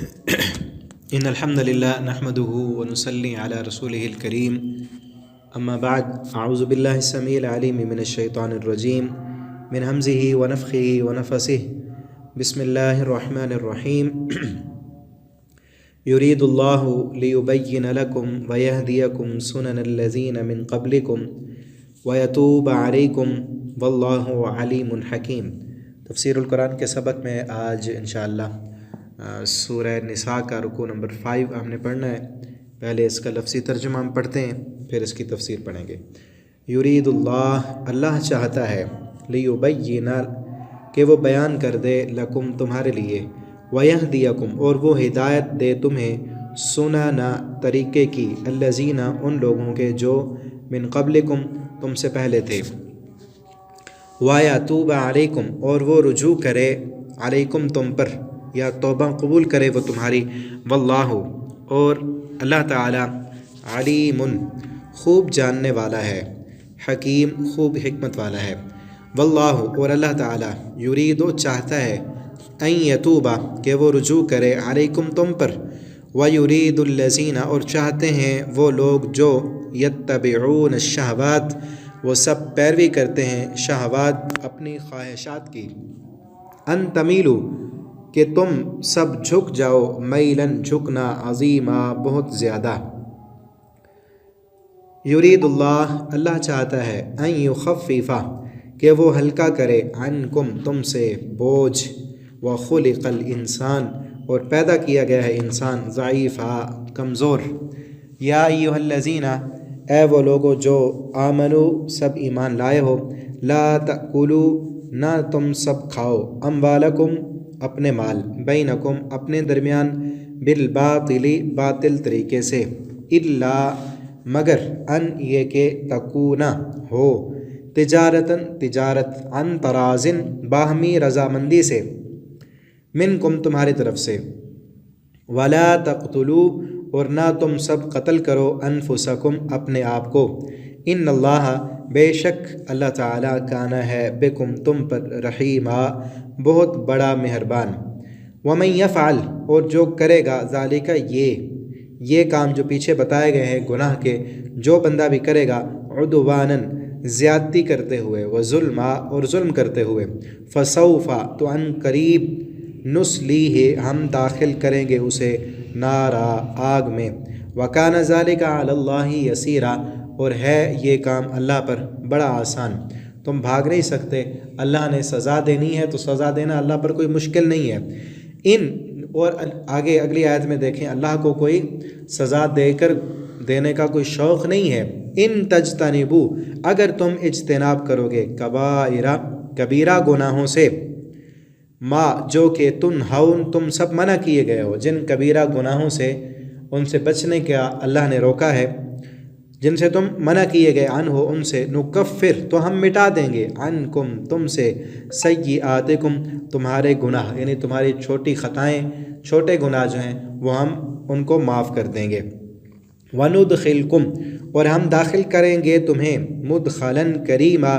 इन्नल हम्दुलिल्लाह नहमदुहु व नुसल्ली अला रसूलिहिल करीम अम्मा बाद अऊज़ु बिल्लाहिस समीइल अलीम मिनश शैतानिर रजीम मिन हमज़िही व नफ़्ख़िही व नफ़सिही बिस्मिल्लाहिर रहमानिर रहीम युरीदुल्लाहु लियुबय्यिन लकुम व यहदियकुम सुननल लज़ीना मिन क़ब्लिकुम व यतूब अलैकुम वल्लाहु अलीमुन हकीम। तफ़सीरुल कुरान के सबक में आज इंशाअल्लाह सूरह निसा का रुकू नंबर 5 हमने पढ़ना है। पहले इसका लफ्ज़ी तर्जुमा हम पढ़ते हैं, फिर इसकी तफसीर पढ़ेंगे। युरीदुल्लाह, अल्लाह चाहता है, लियुबय्यिना, कि वो बयान कर दे, लकुम, तुम्हारे लिए, वयहदियकुम, और वो हिदायत दे तुम्हें, सुनना, तरीक़े की, अल्लज़ीना, उन लोगों के जो मिन क़ब्लिकुम, तुमसे पहले थे, वयतूब अलैकुम, और वो रुजू करे, अलैकुम, तुम पर, या तौबा कबूल करे वो तुम्हारी, वल्लाहु, और अल्लाह ताला, अलीमुन, खूब जानने वाला है, हकीम, खूब हिकमत वाला है। वल्लाहु, और अल्लाह ताला, युरीदो, चाहता है, अन यतूबा, कि वो रुजू करे, अलैकुम, तुम पर, व युरीदुल्लज़ीना, और चाहते हैं वो लोग जो यत्तबिऊन शहवात, वो सब पैरवी करते हैं शहवात, अपनी ख्वाहिशात की, अन तमीलू, कि तुम सब झुक जाओ, मैलन, झुकना, अज़ीमा, बहुत ज़्यादा। युरीदुल्लाह, अल्लाह चाहता है, अन युख़फ़्फ़िफ़ा, कि वो हल्का करे, अन्कुम, तुमसे, बोझ, व खुलिक़ल इंसान, और पैदा किया गया है इंसान ज़ईफ़ा, कमज़ोर। या अय्युहल्लज़ीना, ए वो लोगो जो आमनु, सब ईमान लाए हो, ला तअकुलू, ना तुम सब खाओ, अम्वालकुम, अपने माल, बैनकुम, अपने दरमियान, बिल बातिली, बातिल तरीके से, इल्ला, मगर, अन, ये के, तकूना, हो, तिजारतन, तिजारत, अन तराजिन, बाहमी रजामंदी से, मिनकुम, तुम्हारी तरफ से, वला तक़तुलू, और ना तुम सब कत्ल करो, अनफुसकुम, अपने आप को, इन्नल्लाह, बेशक अल्लाह ताला, काना है, बिकुम, तुम पर, रहीमा, बहुत बड़ा मेहरबान। वमन यफ़अल, और जो करेगा, ज़ालिका, ये काम जो पीछे बताए गए हैं गुनाह के, जो बंदा भी करेगा, उद्वानन, ज़्यादती करते हुए, व ज़ुल्मा, और जुल्म करते हुए, फ़सौफ़ा, तो अन करीब, नुस्लीहि, हम दाखिल करेंगे उसे, नारा, आग में, वकाना ज़ालिका अलल्लाहि यसीरा, और है ये काम अल्लाह पर बड़ा आसान। तुम भाग नहीं सकते, अल्लाह ने सज़ा देनी है तो सज़ा देना अल्लाह पर कोई मुश्किल नहीं है। और आगे अगली आयत में देखें, अल्लाह को कोई सज़ा देने का कोई शौक़ नहीं है। इन तजतनिबू, अगर तुम इज्तिनाब करोगे, कबाइरा, कबीरा गुनाहों से, माँ, जो कि तुनहौन, तुम सब मना किए गए हो, जिन कबीरा गुनाहों से, उनसे बचने का अल्लाह ने रोका है, जिनसे तुम मना किए गए, अन हो, उनसे, नुकफ़िर, तो हम मिटा देंगे, अनकुम, तुमसे, सय्यिआतिकुम, तुम्हारे गुनाह, यानी तुम्हारी छोटी ख़ताएँ, छोटे गुनाह जो हैं वो हम उनको माफ़ कर देंगे। वनुदखिलकुम, और हम दाखिल करेंगे तुम्हें, मुदखलन करीमा,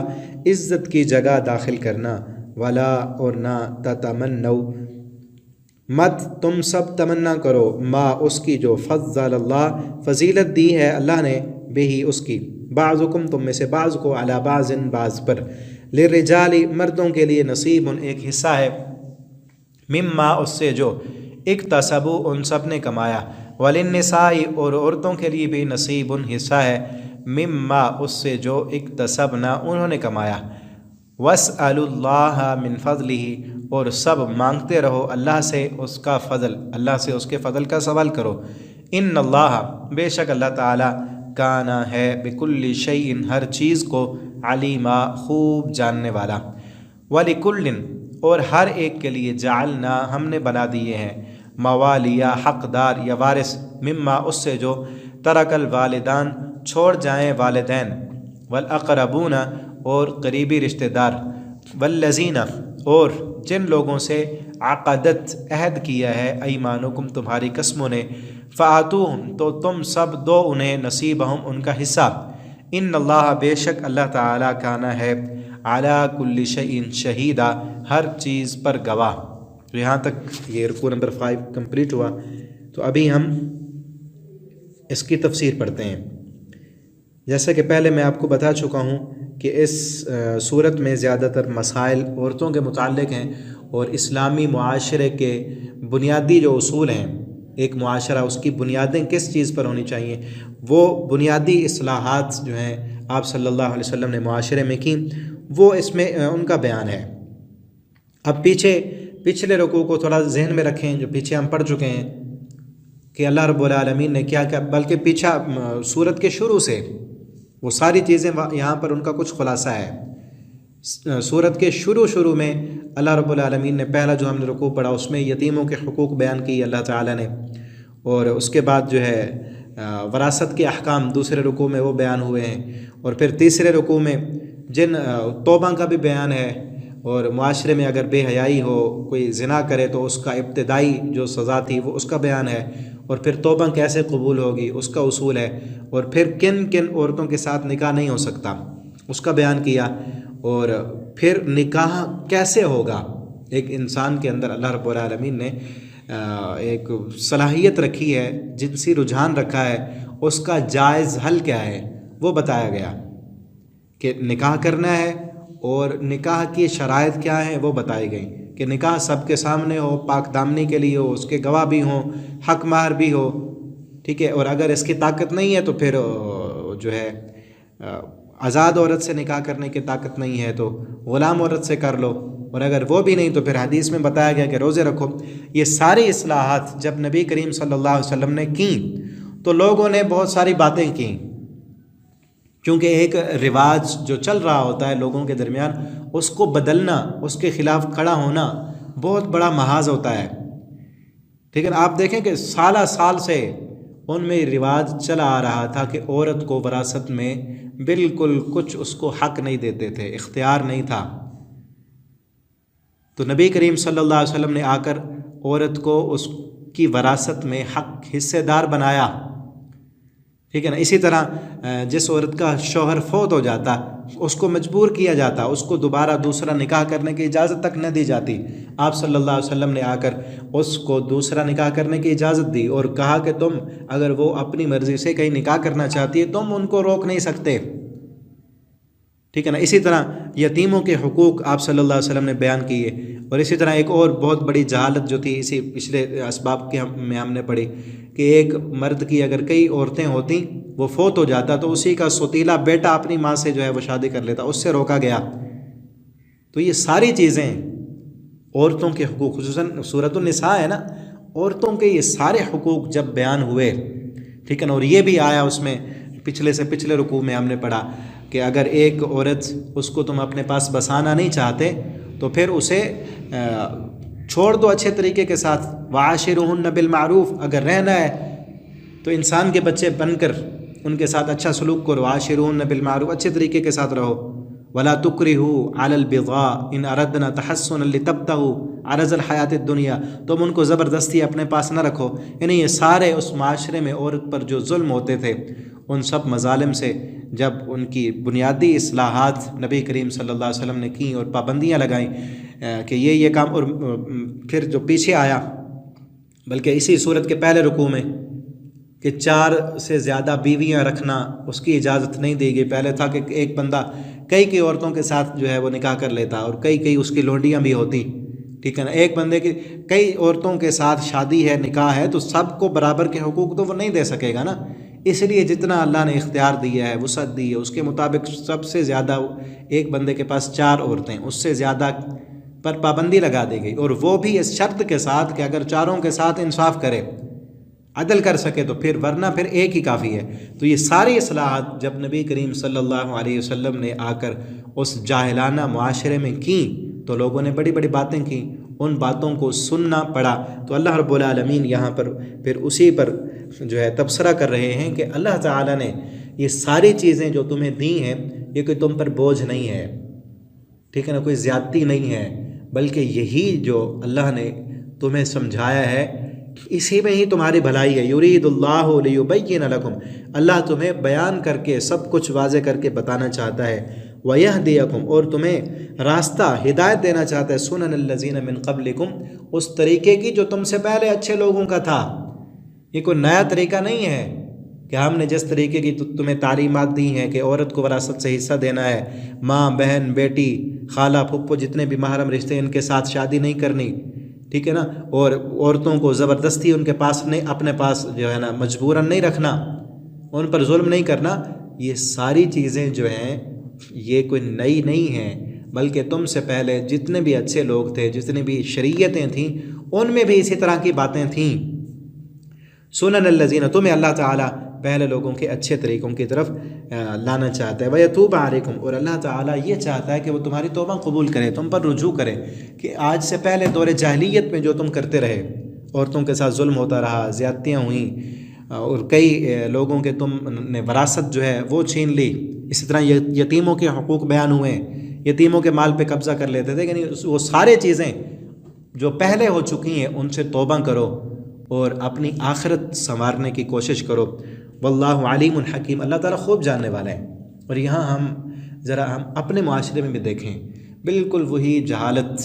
इज़्ज़त की जगह दाखिल करना, वला, और ना, ततमन्नौ, मत तुम सब तमन्ना करो, माँ, उसकी जो, फ़ज़्ज़लल्लाह, फ़जीलत दी है अल्लाह ने, बिही, उसकी, बाज़ुकुम, तुम में से बाज़ को, अला बाज़िन, बाज़ पर, लिर्रिजाली, मर्दों के लिए, नसीबुन, एक हिस्सा है, मिम्मा, उससे जो, इक्तसबू, उन सब ने कमाया, वलिन्निसाई, और औरतों के लिए भी, नसीबुन, हिस्सा है, मिम्मा, उससे जो, इक्तसबना, उन्होंने कमाया, वस्अलुल्लाह मिन फ़ज़लिही, और सब मांगते रहो अल्लाह से उसका फ़ज़ल, अल्लाह से उसके फ़ज़ल का सवाल करो। इन्नल्लाह, बेशक अल्लाह ताला, काना है, बिकुल्लि शैइन, हर चीज़ को, अलीमा, खूब जानने वाला। वलिकुल्लिन, और हर एक के लिए, जालना, हमने बना दिए हैं, मवालिया, हक़दार या वारिस, मिम्मा, उससे जो, तरकल वालिदान, छोड़ जाएँ वालिदैन, वल अक़रबूना, और करीबी रिश्तेदार, वल्लज़ीना, और जिन लोगों से, अक़दत, अहद किया है, ऐमानुकुम, तुम्हारी कसमों ने, फ़ातूहुम, तो तुम सब दो उन्हें, नसीबहुम, उनका हिस्सा। इन्नल्लाह, बेशक अल्लाह ताला, काना है, अला कुल्लि शैइन शहीदा, हर चीज़ पर गवाह। तो यहाँ तक ये रुकू नंबर 5 कंप्लीट हुआ। तो अभी हम इसकी तफसीर पढ़ते हैं। जैसे कि पहले मैं आपको बता चुका हूँ कि इस सूरत में ज़्यादातर मसाइल औरतों के मुताल्लिक़ हैं और इस्लामी मुआशरे के बुनियादी जो उसूल हैं, एक मुआशरा उसकी बुनियादें किस चीज़ पर होनी चाहिए, वो बुनियादी इस्लाहात जो हैं आप सल्लल्लाहु अलैहि वसल्लम ने मुआशरे में की, वो इसमें उनका बयान है। अब पिछले रुकू को थोड़ा जहन में रखें, जो पीछे हम पढ़ चुके हैं कि अल्लाह रब्बुल आलमीन ने क्या क्या, बल्कि पीछा सूरत के शुरू से वो सारी चीज़ें यहाँ पर उनका कुछ खुलासा है। सूरत के शुरू में अल्लाह रब्बुल आलमीन ने पहला जो हमने रुकू पढ़ा उसमें यतीमों के हुकूक बयान की अल्लाह ताला ने, और उसके बाद जो है वरासत के अहकाम दूसरे रुकू में वो बयान हुए हैं, और फिर तीसरे रुकू में जिन तौबा का भी बयान है, और मुआशरे में अगर बेहयाई हो, कोई ज़िना करे तो उसका इब्तिदाई जो सज़ा थी वो उसका बयान है, और फिर तौबा कैसे कबूल होगी उसका उसूल है, और फिर किन किन औरतों के साथ निकाह नहीं हो सकता उसका बयान किया, और फिर निकाह कैसे होगा। एक इंसान के अंदर अल्लाह रब्बुल आलमीन ने एक सलाहियत रखी है, जिनसी रुझान रखा है, उसका जायज़ हल क्या है वो बताया गया कि निकाह करना है, और निकाह की शराइत क्या है वो बताई गई कि निकाह सबके सामने हो, पाक दामनी के लिए हो, उसके गवाह भी हों, हक माहर भी हो, ठीक है। और अगर इसकी ताकत नहीं है तो फिर जो है आज़ाद औरत से निकाह करने की ताकत नहीं है तो ग़ुलाम औरत से कर लो, और अगर वो भी नहीं तो फिर हदीस में बताया गया कि रोज़े रखो। ये सारी इस्लाहात जब नबी करीम सल्लल्लाहु अलैहि वसल्लम ने की तो लोगों ने बहुत सारी बातें की, क्योंकि एक रिवाज जो चल रहा होता है लोगों के दरमियान, उसको बदलना, उसके ख़िलाफ़ खड़ा होना बहुत बड़ा महाज होता है, ठीक है ना। आप देखें कि साल से उनमें रिवाज चला आ रहा था कि औरत को वरासत में बिल्कुल कुछ उसको हक नहीं देते थे, इख्तियार नहीं था। तो नबी करीम सल्लल्लाहु अलैहि वसल्लम ने आकर औरत को उसकी वरासत में हक हिस्सेदार बनाया, ठीक है ना। इसी तरह जिस औरत का शौहर फौत हो जाता उसको मजबूर किया जाता, उसको दोबारा दूसरा निकाह करने की इजाज़त तक न दी जाती। आप सल्लल्लाहु अलैहि वसल्लम ने आकर उसको दूसरा निकाह करने की इजाज़त दी और कहा कि तुम अगर वो अपनी मर्ज़ी से कहीं निकाह करना चाहती है तुम उनको रोक नहीं सकते, ठीक है ना। इसी तरह यतीमों के हुकूक आप सल्लल्लाहु अलैहि वसल्लम ने बयान किए। और इसी तरह एक और बहुत बड़ी जहालत जो थी इसी पिछले असबाब के में हमने पढ़ी कि एक मर्द की अगर कई औरतें होती, वो फौत हो जाता तो उसी का सौतीला बेटा अपनी माँ से जो है वो शादी कर लेता, उससे रोका गया। तो ये सारी चीज़ें औरतों के हुकूक, खुसूसन सूरतुन निसा है ना, औरतों के ये सारे हुकूक जब बयान हुए, ठीक है ना। और ये भी आया उसमें पिछले रुकू में हमने पढ़ा कि अगर एक औरत उसको तुम अपने पास बसाना नहीं चाहते तो फिर उसे छोड़ दो अच्छे तरीके के साथ, वाशिरुहुन्ना बिल मारूफ। अगर रहना है तो इंसान के बच्चे बनकर उनके साथ अच्छा सलूक करो, वाशिरुहुन्ना बिल मारूफ, अच्छे तरीके के साथ रहो। वला तुक्रिहू अलल बिग़ा इन अरदना तहस्सुनन लितब्तगू अरज़ल हयातिद दुनिया, तुम उनको ज़बरदस्ती अपने पास न रखो। यानी ये सारे उस माशरे में औरत पर जो जुल्म होते थे उन सब मज़ालिम से जब उनकी बुनियादी इस्लाहात नबी करीम सल्लल्लाहु अलैहि वसल्लम ने की और पाबंदियाँ लगाईं कि ये काम, और फिर जो पीछे आया बल्कि इसी सूरत के पहले रुकू में कि 4 से ज़्यादा बीवियाँ रखना उसकी इजाज़त नहीं दी गई। पहले था कि एक बंदा कई औरतों के साथ जो है वो निकाह कर लेता और कई उसकी लोंडियाँ भी होती, ठीक है ना। एक बंदे की कई औरतों के साथ शादी है, निकाह है, तो सबको बराबर के हुकूक तो वो नहीं दे सकेगा ना। इसलिए जितना अल्लाह ने इख्तियार दिया है, वसअत दी है, उसके मुताबिक सबसे ज़्यादा एक बंदे के पास 4 औरतें, उससे ज़्यादा पर पाबंदी लगा दी गई। और वो भी इस शर्त के साथ कि अगर चारों के साथ इंसाफ करे, अदल कर सके तो फिर, वरना फिर एक ही काफ़ी है। तो ये सारी इस्लाहात जब नबी करीम सल्लल्लाहु अलैहि वसल्लम ने आकर उस जाहिलाना मुआशरे में की तो लोगों ने बड़ी बड़ी बातें की, उन बातों को सुनना पड़ा। तो अल्लाह रब्बुल आलमीन यहाँ पर फिर उसी पर जो है तबसरा कर रहे हैं कि अल्लाह ताला ने ये सारी चीज़ें जो तुम्हें दी हैं ये कोई तुम पर बोझ नहीं है, ठीक है ना, कोई ज़्यादती नहीं है, बल्कि यही जो अल्लाह ने तुम्हें समझाया है इसी में ही तुम्हारी भलाई है। युरीदुल्लाहु लियुबय्यिन लकुम, अल्लाह तुम्हें बयान करके सब कुछ वाज़े करके बताना चाहता है। वयहदियकुम, और तुम्हें रास्ता हिदायत देना चाहता है, सुननल्लज़ीना मिन क़ब्लिकुम, उस तरीके की जो तुमसे पहले अच्छे लोगों का था। ये कोई नया तरीका नहीं है कि हमने जिस तरीके की तुम्हें तालीमात दी हैं कि औरत को वरासत से हिस्सा देना है, माँ बहन बेटी खाला फुप्पो जितने भी महरम रिश्ते इनके साथ शादी नहीं करनी, ठीक है ना, और औरतों को ज़बरदस्ती उनके पास नहीं, अपने पास जो है ना मजबूरन नहीं रखना, उन पर जुल्म नहीं करना, ये सारी चीज़ें जो हैं ये कोई नई नहीं हैं, बल्कि तुमसे पहले जितने भी अच्छे लोग थे, जितनी भी शरीयतें थीं, उनमें भी इसी तरह की बातें थीं। सुननल्लज़ीना, तुम्हें अल्लाह ताला पहले लोगों के अच्छे तरीक़ों की तरफ लाना चाहता है। वयतूब अलैकुम, और अल्लाह ताला ये चाहता है कि वो तुम्हारी तौबा कबूल करे, तुम पर रुजू करे कि आज से पहले दौर जाहिलियत में जो तुम करते रहे, औरतों के साथ जुल्म होता रहा, ज़्यादतियाँ हुई, और कई लोगों के तुमने वरासत जो है वो छीन ली। इसी तरह यतीमों के हकूक़ बयान हुए, यतीमों के माल पे कब्ज़ा कर लेते थे, यानी वो सारे चीज़ें जो पहले हो चुकी हैं उनसे तौबा करो और अपनी आखिरत संवारने की कोशिश करो। वल्लाहु अलीमुन हकीम, अल्लाह ताला खूब जानने वाला है। और यहाँ हम अपने माशरे में भी देखें, बिल्कुल वही जहालत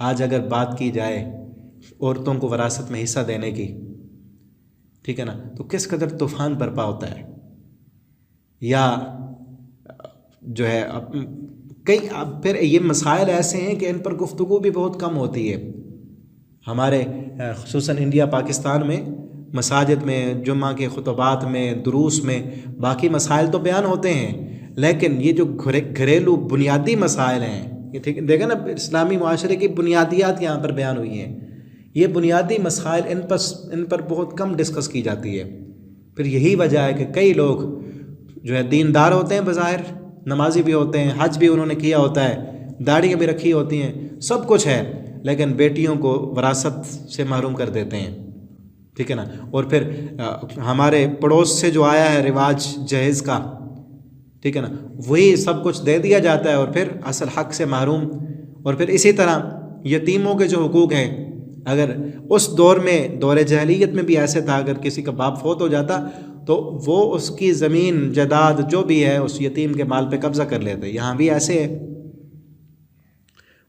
आज अगर बात की जाए औरतों को वरासत में हिस्सा देने की, ठीक है ना, तो किस कदर तूफ़ान बरपा होता है। या जो है फिर ये मसाइल ऐसे हैं कि इन पर गुफ्तगू भी बहुत कम होती है। हमारे ख़ुसूसन इंडिया पाकिस्तान में मसाजिद में, जुम्मा के खुतबात में, दुरूस में बाकी मसाइल तो बयान होते हैं, लेकिन ये जो घरेलू बुनियादी मसाइल हैं, ये ठीक देखें ना, इस्लामी माशरे की बुनियादियात यहाँ पर बयान हुई हैं। ये बुनियादी मसाइल इन पर बहुत कम डिस्कस की जाती है। फिर यही वजह है कि कई लोग जो है दीनदार होते हैं, बज़ाहिर नमाजी भी होते हैं, हज भी उन्होंने किया होता है, दाढ़ियाँ भी रखी होती हैं, सब कुछ है, लेकिन बेटियों को वरासत से महरूम कर देते हैं, ठीक है ना। और फिर हमारे पड़ोस से जो आया है रिवाज जहेज़ का, ठीक है ना, वही सब कुछ दे दिया जाता है और फिर असल हक़ से महरूम। और फिर इसी तरह यतीमों के जो हुकूक़ हैं, अगर उस दौर में, दौर जहलियत में भी ऐसे था, अगर किसी का बाप फौत हो जाता तो वो उसकी ज़मीन जायदाद जो भी है उस यतीम के माल पे कब्ज़ा कर लेते। यहाँ भी ऐसे है।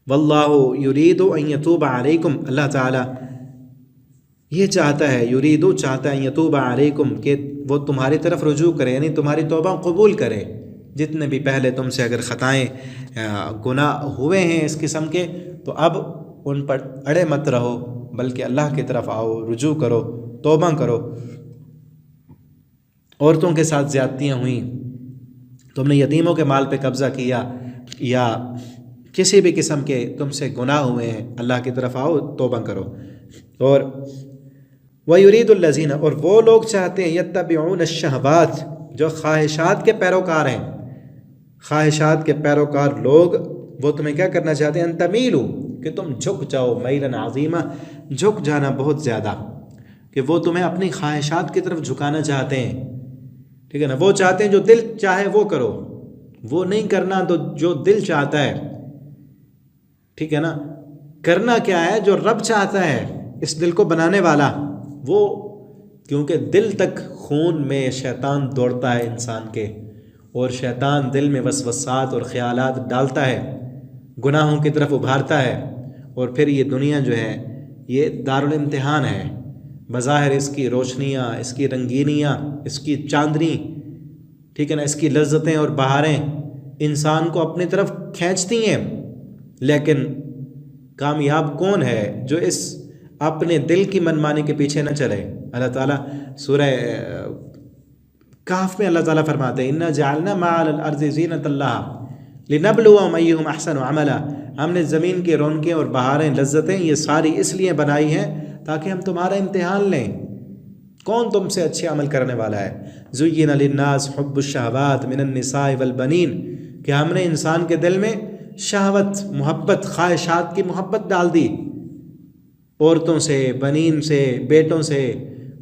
वल्लाहु युरीदु अन यतूबा अलैकुम, अल्लाह ताला ये चाहता है, युरीदु चाहता है, यतूबा अलैकुम कि वो तुम्हारी तरफ रुजू करे, यानी तुम्हारी तौबा कबूल करे। जितने भी पहले तुमसे अगर ख़ताएँ गुनाह हुए हैं इस किस्म के, तो अब उन पर अड़े मत रहो, बल्कि अल्लाह की तरफ आओ, रुजू करो, तौबा करो। औरतों के साथ ज़्यादतियाँ हुई, तुमने यतीमों के माल पे कब्ज़ा किया, या किसी भी किस्म के तुमसे गुनाह हुए हैं, अल्लाह की तरफ आओ, तौबा करो। और वयुरीदुल्लज़ीना, और वो लोग चाहते हैं, यत्तबिऊन अश्शहवात, जो ख्वाहिशात के पैरोकार हैं, ख्वाहिशात के पैरोकार लोग, वो तुम्हें क्या करना चाहते हैं, तमीलू, कि तुम झुक जाओ, मैलन अज़ीमा, झुक जाना बहुत ज़्यादा, कि वो तुम्हें अपनी ख्वाहिशात की तरफ झुकाना चाहते हैं, ठीक है ना। वो चाहते हैं जो दिल चाहे वो करो, वो नहीं करना तो जो दिल चाहता है, ठीक है ना। करना क्या है, जो रब चाहता है, इस दिल को बनाने वाला वो, क्योंकि दिल तक खून में शैतान दौड़ता है इंसान के, और शैतान दिल में वसवसात और ख्यालात डालता है, गुनाहों की तरफ उभारता है। और फिर ये दुनिया जो है ये दारुल इम्तिहान है। बज़ाहिर इसकी रोशनियाँ, इसकी रंगीनियाँ, इसकी चांदनी, ठीक है ना, इसकी लज्जतें और बहारें इंसान को अपनी तरफ खींचती हैं, लेकिन कामयाब कौन है जो इस अपने दिल की मनमानी के पीछे न चले। अल्लाह ताला सूरह कहफ में अल्लाह ताला फरमाते हैं, इन्ना जअलना मअल अर्ज़ि ज़ीनतल लहा लिनब्लुवहुम अय्युहुम अहसनु अमला, हमने ज़मीन की रौनकें और बहारें, लज्जतें ये सारी इसलिए बनाई हैं ताकि हम तुम्हारा इम्तिहान लें, कौन तुमसे अच्छे अमल करने वाला है। ज़ुय्यिना लिन्नास हुब्बुश शहवात मिनन निसाइ वल बनीन, कि हमने इंसान के दिल में शहवत, मोहब्बत, ख्वाहिशात की मोहब्बत डाल दी, औरतों से, बनीन से, बेटों से,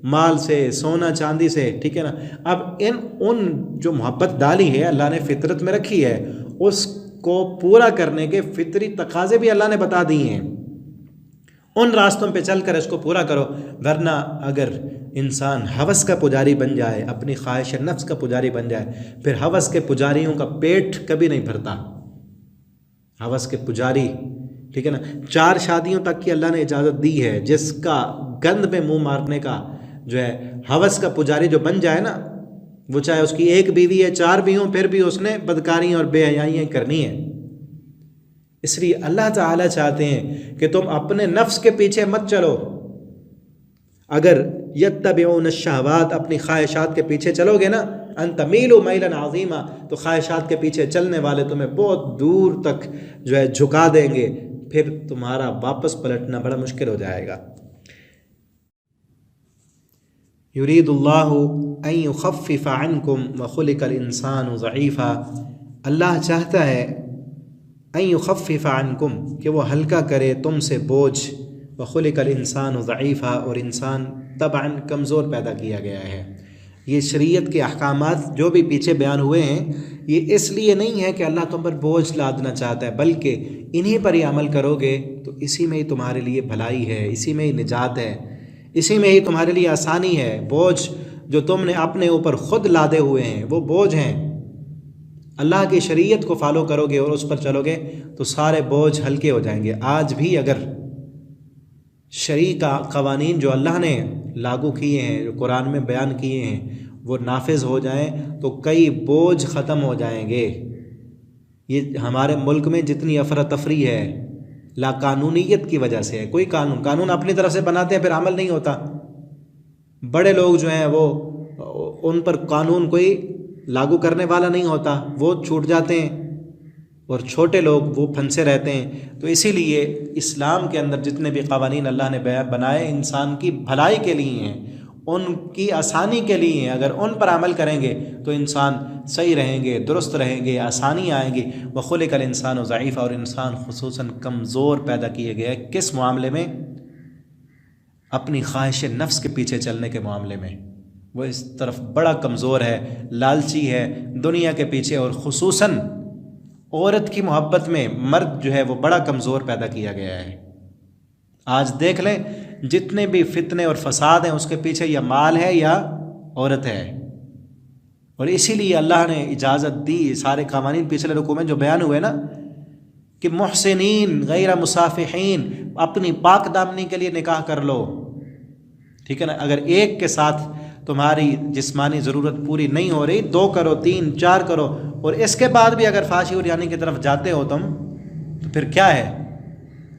माल से, सोना चांदी से, ठीक है ना। अब उन जो मोहब्बत डाली है अल्लाह ने फितरत में रखी है, उसको पूरा करने के फितरी तकाजे भी अल्लाह ने बता दिए हैं। उन रास्तों पे चल कर इसको पूरा करो, वरना अगर इंसान हवस का पुजारी बन जाए, अपनी ख्वाहिश नफ्स का पुजारी बन जाए, फिर हवस के पुजारियों का पेट कभी नहीं भरता। हवस के पुजारी, ठीक है ना, 4 शादियों तक की अल्लाह ने इजाज़त दी है। जिसका गंद में मुंह मारने का जो है हवस का पुजारी जो बन जाए ना, वो चाहे उसकी 1 बीवी है 4 भी हों, फिर भी उसने बदकारी और बेहयाइयाँ करनी है। इसलिए अल्लाह ताला चाहते हैं कि तुम अपने नफ्स के पीछे मत चलो। अगर यत्तबिऊन शहवात, अपनी ख्वाहिशात के पीछे चलोगे ना, अन तमीलु मैलन अज़ीमा, तो ख्वाहिशात के पीछे चलने वाले तुम्हें बहुत दूर तक जो है झुका देंगे, फिर तुम्हारा वापस पलटना बड़ा मुश्किल हो जाएगा। युरीदुल्लाहु अन युखफ्फिफ़ अन्कुम व खुलिक़ल इंसानु ज़ईफ़ा, अल्लाह चाहता है अन युखफ्फिफ़ अन्कुम, कि वो हल्का करे तुमसे बोझ, व खुलिक़ल इंसानु ज़ईफ़ा, और इंसान तबअन कमज़ोर पैदा किया गया है। ये शरीयत के अहकामात जो भी पीछे बयान हुए हैं, ये इसलिए नहीं है कि अल्लाह तुम पर बोझ लादना चाहता है, बल्कि इन्हीं पर ही अमल करोगे तो इसी में ही तुम्हारे लिए भलाई है, इसी में ही निजात है, इसी में ही तुम्हारे लिए आसानी है। बोझ जो तुमने अपने ऊपर ख़ुद लादे हुए हैं वो बोझ हैं। अल्लाह की शरीयत को फॉलो करोगे और उस पर चलोगे तो सारे बोझ हल्के हो जाएंगे। आज भी अगर शरी का क़वानीन जो अल्लाह ने लागू किए हैं, जो कुरान में बयान किए हैं, वो नाफिज हो जाएं तो कई बोझ ख़त्म हो जाएंगे। ये हमारे मुल्क में जितनी अफरा तफरी है लाकानूनीयत की वजह से है। कोई कानून अपनी तरफ से बनाते हैं, फिर अमल नहीं होता। बड़े लोग जो हैं वो उन पर कानून कोई लागू करने वाला नहीं होता, वो छूट जाते हैं, और छोटे लोग वो फंसे रहते हैं। तो इसीलिए इस्लाम के अंदर जितने भी क़वानीन अल्लाह ने बनाए इंसान की भलाई के लिए हैं, उनकी आसानी के लिए हैं। अगर उन पर अमल करेंगे तो इंसान सही रहेंगे, दुरुस्त रहेंगे, आसानी आएंगी। व खुलिक़ल इंसानु ज़ईफ़ा, और इंसान खुसूसन कमज़ोर पैदा किए गए हैं। किस मामले में? अपनी ख्वाहिश नफ्स के पीछे चलने के मामले में वो इस तरफ बड़ा कमज़ोर है, लालची है दुनिया के पीछे, और खुसूसन औरत की मोहब्बत में मर्द जो है वो बड़ा कमज़ोर पैदा किया गया है। आज देख लें जितने भी फितने और फसाद हैं उसके पीछे या माल है या औरत है। और इसीलिए अल्लाह ने इजाज़त दी, सारे क़वानीन पिछले रुकू में जो बयान हुए ना, कि मुहसिनीन गैर मुसाफिहीन, अपनी पाक दामनी के लिए निकाह कर लो, ठीक है ना। अगर एक के साथ तुम्हारी जिस्मानी ज़रूरत पूरी नहीं हो रही, 2 करो, 3, 4 करो, और इसके बाद भी अगर फाशी और यानी की तरफ जाते हो तुम, तो फिर क्या है?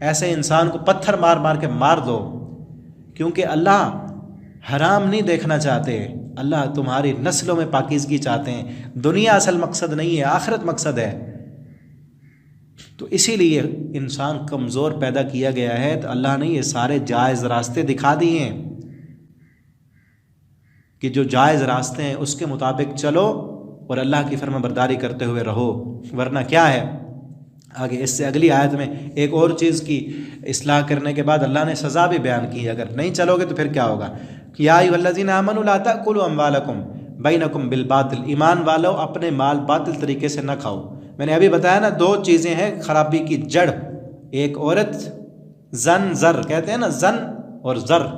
ऐसे इंसान को पत्थर मार मार के मार दो, क्योंकि अल्लाह हराम नहीं देखना चाहते। अल्लाह तुम्हारी नस्लों में पाकीज़गी चाहते हैं। दुनिया असल मकसद नहीं है, आखिरत मकसद है। तो इसीलिए इंसान कमज़ोर पैदा किया गया है। तो अल्लाह ने ये सारे जायज़ रास्ते दिखा दिए हैं कि जो जायज़ रास्ते हैं उसके मुताबिक चलो और अल्लाह की फरमाबरदारी करते हुए रहो, वरना क्या है आगे। इससे अगली आयत में एक और चीज़ की इस्लाह करने के बाद अल्लाह ने सज़ा भी बयान की है। अगर नहीं चलोगे तो फिर क्या होगा? या अय्युहल्लज़ीना आमनू ला ताकुलू अम्वालकुम बैनकुम बिल बातिल, ईमान वालों अपने माल बातिल तरीके से न खाओ। मैंने अभी बताया ना, 2 चीज़ें हैं खराबी की जड़, एक औरत, जन ज़र कहते हैं ना, जन और ज़र।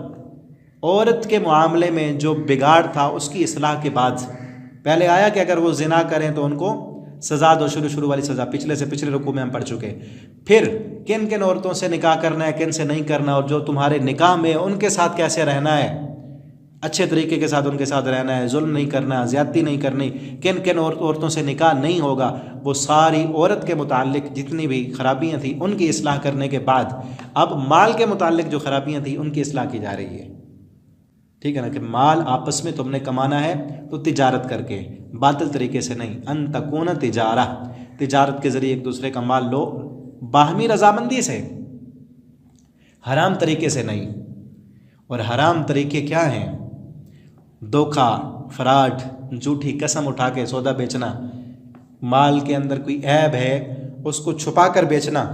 औरत के मामले में जो बिगाड़ था उसकी इस्लाह के बाद पहले आया कि अगर वो ज़िना करें तो उनको सज़ा दो, शुरू वाली सज़ा पिछले से पिछले रुकू में हम पढ़ चुके। फिर किन किन औरतों से निकाह करना है, किन से नहीं करना, और जो तुम्हारे निकाह में उनके साथ कैसे रहना है, अच्छे तरीके के साथ उनके साथ रहना है, जुल्म नहीं करना, ज़्यादती नहीं करनी, किन किन औरतों से निकाह नहीं होगा, वो सारी औरत के मुताल्लिक जितनी भी खराबियाँ थी उनकी इस्लाह करने के बाद अब माल के मुताल्लिक जो खराबियाँ थी उनकी इस्लाह की जा रही है। ठीक है ना, कि माल आपस में तुमने कमाना है तो तिजारत करके, बातिल तरीके से नहीं। अन तकून तिजारा, तिजारत के ज़रिए एक दूसरे का माल लो, बाहमी रजामंदी से, हराम तरीके से नहीं। और हराम तरीके क्या हैं? धोखा, फ्रॉड, झूठी कसम उठा के सौदा बेचना, माल के अंदर कोई ऐब है उसको छुपा कर बेचना,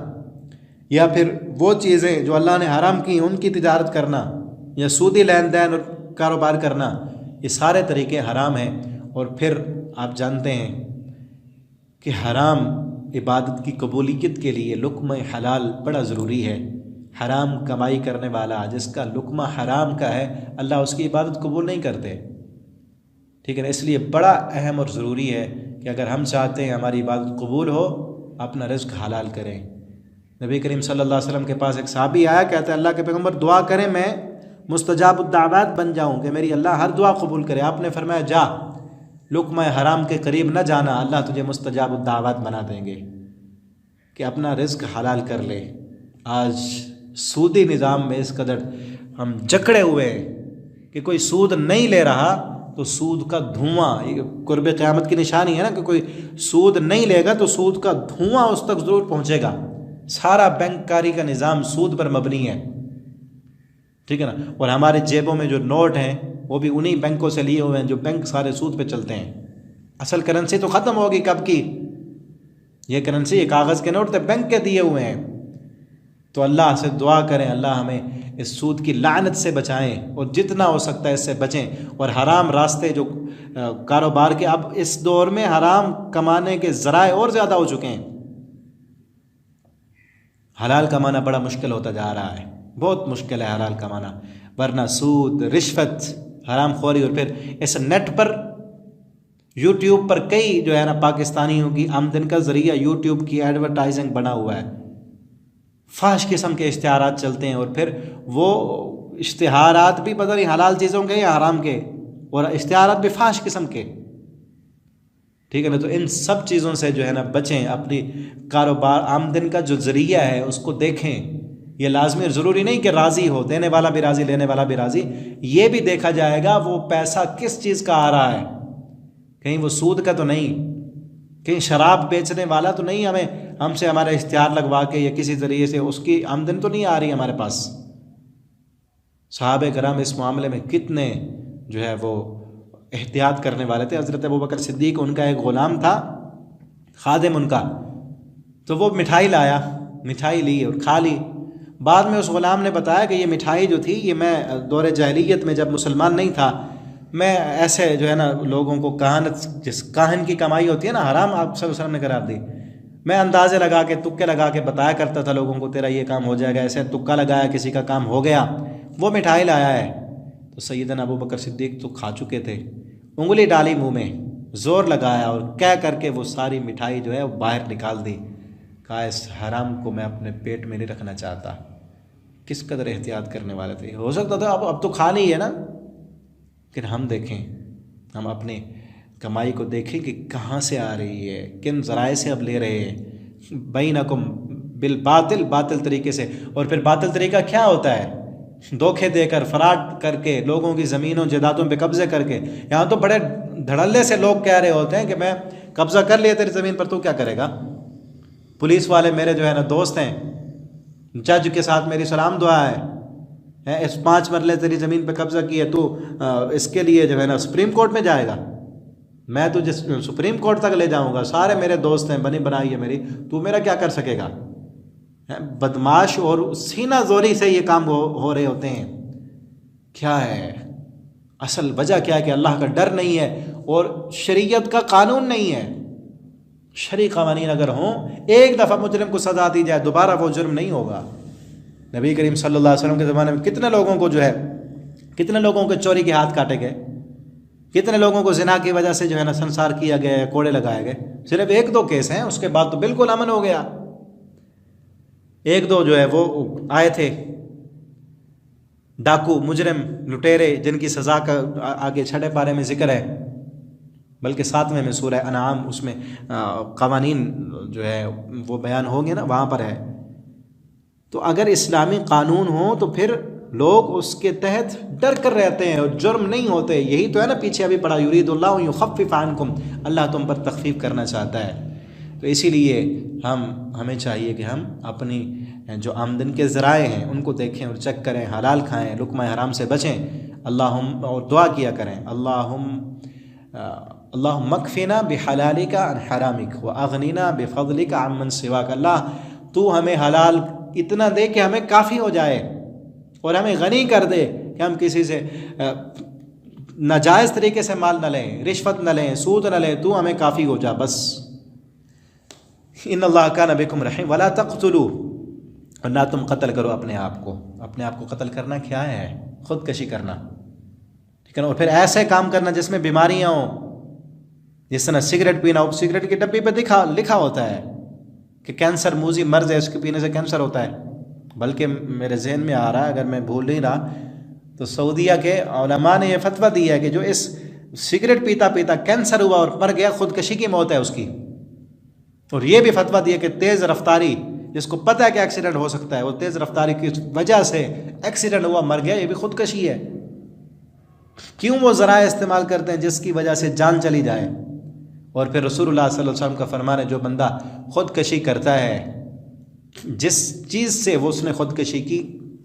या फिर वो चीज़ें जो अल्लाह ने हराम की उनकी तिजारत करना, या सूदी लेन देन और कारोबार करना, ये सारे तरीके हराम हैं। और फिर आप जानते हैं कि हराम इबादत की कबूलियत के लिए लुक्म हलाल बड़ा ज़रूरी है। हराम कमाई करने वाला, जिसका लुक्मा हराम का है, अल्लाह उसकी इबादत कबूल नहीं करते। ठीक है ना। इसलिए बड़ा अहम और ज़रूरी है कि अगर हम चाहते हैं हमारी इबादत कबूल हो, अपना रिज़्क़ हलाल करें। नबी करीम सल्लल्लाहु अलैहि वसल्लम के पास एक सहाबी आया, कहते हैं अल्लाह के पैगम्बर दुआ करें मैं मुस्तजाबुद्दावात बन जाऊँ, कि मेरी अल्लाह हर दुआ कबूल करे। आपने फरमाया जा लुक्मा हराम के करीब न जाना, अल्लाह तुझे मुस्तजाबुद्दावात बना देंगे। कि अपना रिज़्क़ हलाल कर ले। आज सूदी निज़ाम में इस कदर हम जकड़े हुए हैं कि कोई सूद नहीं ले रहा तो सूद का धुआं, कुर्ब क़यामत की निशानी है ना, कि कोई सूद नहीं लेगा तो सूद का धुआं उस तक ज़रूर पहुँचेगा। सारा बैंककारी का निज़ाम सूद पर मबनी है। ठीक है ना। और हमारे जेबों में जो नोट हैं वो भी उन्हीं बैंकों से लिए हुए हैं जो बैंक सारे सूद पे चलते हैं। असल करेंसी तो ख़त्म होगी कब की, ये करेंसी ये कागज़ के नोट तो बैंक के दिए हुए हैं। तो अल्लाह से दुआ करें अल्लाह हमें इस सूद की लानत से बचाएं और जितना हो सकता है इससे बचें। और हराम रास्ते जो कारोबार के, अब इस दौर में हराम कमाने के ज़राए और ज़्यादा हो चुके हैं। हलाल कमाना बड़ा मुश्किल होता जा रहा है, बहुत मुश्किल है हलाल कमाना। वरना सूद, रिश्वत, हराम खोरी, और फिर इस नेट पर यूट्यूब पर कई जो है ना पाकिस्तानियों की आमदन का ज़रिया यूट्यूब की एडवर्टाइजिंग बना हुआ है। फाश किस्म के इश्तिहारात चलते हैं और फिर वो इश्तिहारात भी पता नहीं हलाल चीज़ों के या हराम के, और इश्तिहारात भी फाश किस्म के। ठीक है ना। तो इन सब चीज़ों से जो है ना बचें। अपनी कारोबार आमदन का जो ज़रिया है उसको देखें। ये लाजमी और ज़रूरी नहीं कि राज़ी हो, देने वाला भी राज़ी लेने वाला भी राज़ी। ये भी देखा जाएगा वो पैसा किस चीज़ का आ रहा है, कहीं वो सूद का तो नहीं, कहीं शराब बेचने वाला तो नहीं हमसे हमारा इश्तिहार लगवा के या किसी ज़रिए से उसकी आमदन तो नहीं आ रही हमारे पास। सहाबे कराम इस मामले में कितने जो है वो एहतियात करने वाले थे। हज़रत अबू बकर सिद्दीक़, उनका एक ग़ुलाम था, खादिम उनका, तो वो मिठाई लाया, मिठाई ली और खा ली। बाद में उस ग़ुलाम ने बताया कि ये मिठाई जो थी ये मैं दौरे जाहिलियत में जब मुसलमान नहीं था, मैं ऐसे जो है ना लोगों को जिस काहन की कमाई होती है ना, हराम आप सल्लल्लाहु अलैहि वसल्लम ने करार दी, मैं अंदाज़े लगा के तुक्के लगा के बताया करता था लोगों को तेरा ये काम हो जाएगा। ऐसे तुक्का लगाया, किसी का काम हो गया, वो मिठाई लाया है। तो सैयदना अबू बकर सिद्दीक़ तो खा चुके थे, उंगली डाली मुँह में, ज़ोर लगाया और कह करके वो सारी मिठाई जो है वो बाहर निकाल दी। कहा इस हराम को मैं अपने पेट में नहीं रखना चाहता। किस कदर एहतियात करने वाले थे। हो सकता था अब तो खा ली है ना, लेकिन हम देखें, हम अपने कमाई को देखें कि कहाँ से आ रही है, किन ज़राए से अब ले रहे हैं। बैनकुम बिल बातिल, बातिल तरीके से। और फिर बातिल तरीका क्या होता है? धोखे देकर, फराड करके, लोगों की ज़मीनों जायदादों पे कब्ज़े करके। यहाँ तो बड़े धड़ल्ले से लोग कह रहे होते हैं कि मैं कब्ज़ा कर लिया तेरी ज़मीन पर, तू क्या करेगा। पुलिस वाले मेरे जो है ना दोस्त हैं, जज के साथ मेरी सलाम दुआ है, इस 5 मरले तेरी ज़मीन पे कब्ज़ा किया, तू इसके लिए जो है ना सुप्रीम कोर्ट में जाएगा, मैं तुझे सुप्रीम कोर्ट तक ले जाऊंगा, सारे मेरे दोस्त हैं, बनी बनाई है मेरी, तू मेरा क्या कर सकेगा। बदमाश और सीना जोरी से ये काम हो रहे होते हैं। क्या है असल वजह? क्या है कि अल्लाह का डर नहीं है और शरीयत का कानून नहीं है। शरई क़वानीन अगर हों, एक दफ़ा मुजरिम को सज़ा दी जाए, दोबारा वो जुर्म नहीं होगा। नबी करीम सल्लल्लाहु अलैहि वसल्लम के ज़माने में कितने लोगों को जो है, कितने लोगों के चोरी के हाथ काटे गए, कितने लोगों को ज़िना की वजह से जो है ना संसार किया गया, कोड़े लगाए गए। सिर्फ 1-2 केस हैं, उसके बाद तो बिल्कुल अमन हो गया। 1-2 जो है वो आए थे डाकू, मुजरिम, लुटेरे, जिनकी सज़ा का आगे 6 पारे में जिक्र है, बल्कि 7वें में सूरह अनाम उसमें क़वानीन जो है वो बयान होंगे ना, वहाँ पर है। तो अगर इस्लामी कानून हो तो फिर लोग उसके तहत डर कर रहते हैं और जुर्म नहीं होते। यही तो है ना, पीछे अभी पढ़ा, युरीदुल्लाहु युख़फ़्फ़िफ़ अन्कुम, अल्लाह तुम पर तख़फ़ीफ़ करना चाहता है। तो इसीलिए हमें चाहिए कि हम अपनी जो आमदन के ज़राए हैं उनको देखें और चेक करें, हलाल खाएँ, लुक़मा हराम से बचें। अल्लाहुम्मा, और दुआ किया करें, अल्लाहुम्मा मक्फ़िना बिहलालिका अन हरामिक व अग़निना बिफ़ज़लिका अम्मन सिवाक। अल्लाह तू हमें हलाल इतना दे कि हमें काफ़ी हो जाए और हमें गनी कर दे कि हम किसी से नाजायज़ तरीके से माल न लें, रिश्वत न लें, सूद न लें, तू हमें काफ़ी हो जा बस। इन्नल्लाह कान बिकुम रहीम वला तक़्तुलू और ना तुम कत्ल करो अपने आप को। अपने आप को कत्ल करना क्या है? ख़ुदकशी करना, ठीक है ना। और फिर ऐसे काम करना जिसमें बीमारियाँ हों, जिस तरह सिगरेट पीना हो, सिगरेट की डब्बी पर लिखा होता है कि कैंसर मूजी मर्ज है, इसके पीने से कैंसर होता है। बल्कि मेरे जहन में आ रहा है, अगर मैं भूल नहीं रहा, तो सऊदीया के उलमा ने यह फतवा दिया है कि जो इस सिगरेट पीता पीता कैंसर हुआ और मर गया, खुदकशी की मौत है उसकी। और ये भी फतवा दिया कि तेज़ रफ्तारी, जिसको पता है कि एक्सीडेंट हो सकता है, वो तेज़ रफ्तारी की वजह से एक्सीडेंट हुआ, मर गया, ये भी खुदकशी है। क्यों वो ज़रा इस्तेमाल करते हैं जिसकी वजह से जान चली जाए। और फिर रसूलुल्लाह सल्लल्लाहु अलैहि वसल्लम का फरमान है, जो बंदा खुदकशी करता है, जिस चीज़ से वो उसने खुदकशी की,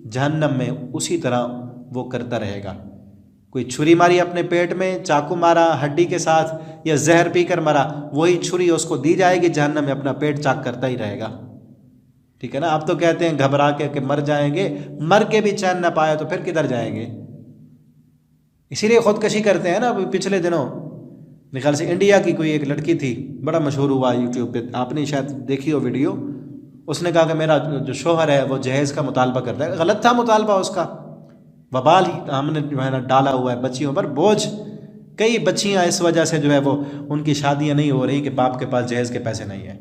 जहन्नम में उसी तरह वो करता रहेगा। कोई छुरी मारी अपने पेट में, चाकू मारा हड्डी के साथ, या जहर पीकर मरा, वही छुरी उसको दी जाएगी, जहन्नम में अपना पेट चाक करता ही रहेगा, ठीक है ना। आप तो कहते हैं घबरा के कि मर जाएंगे, मर के भी चैन ना पाए तो फिर किधर जाएंगे। इसीलिए खुदकशी करते हैं ना। पिछले दिनों मेरे ख्याल से इंडिया की कोई एक लड़की थी, बड़ा मशहूर हुआ यूट्यूब पे, आपने शायद देखी हो वीडियो। उसने कहा कि मेरा जो शोहर है वो जहेज़ का मुतालबा करता है। गलत था मुतालबा उसका, वबाल हमने जो है ना डाला हुआ है बच्चियों पर, बोझ। कई बच्चियां इस वजह से जो है वो उनकी शादियां नहीं हो रही कि बाप के पास जहेज़ के पैसे नहीं है।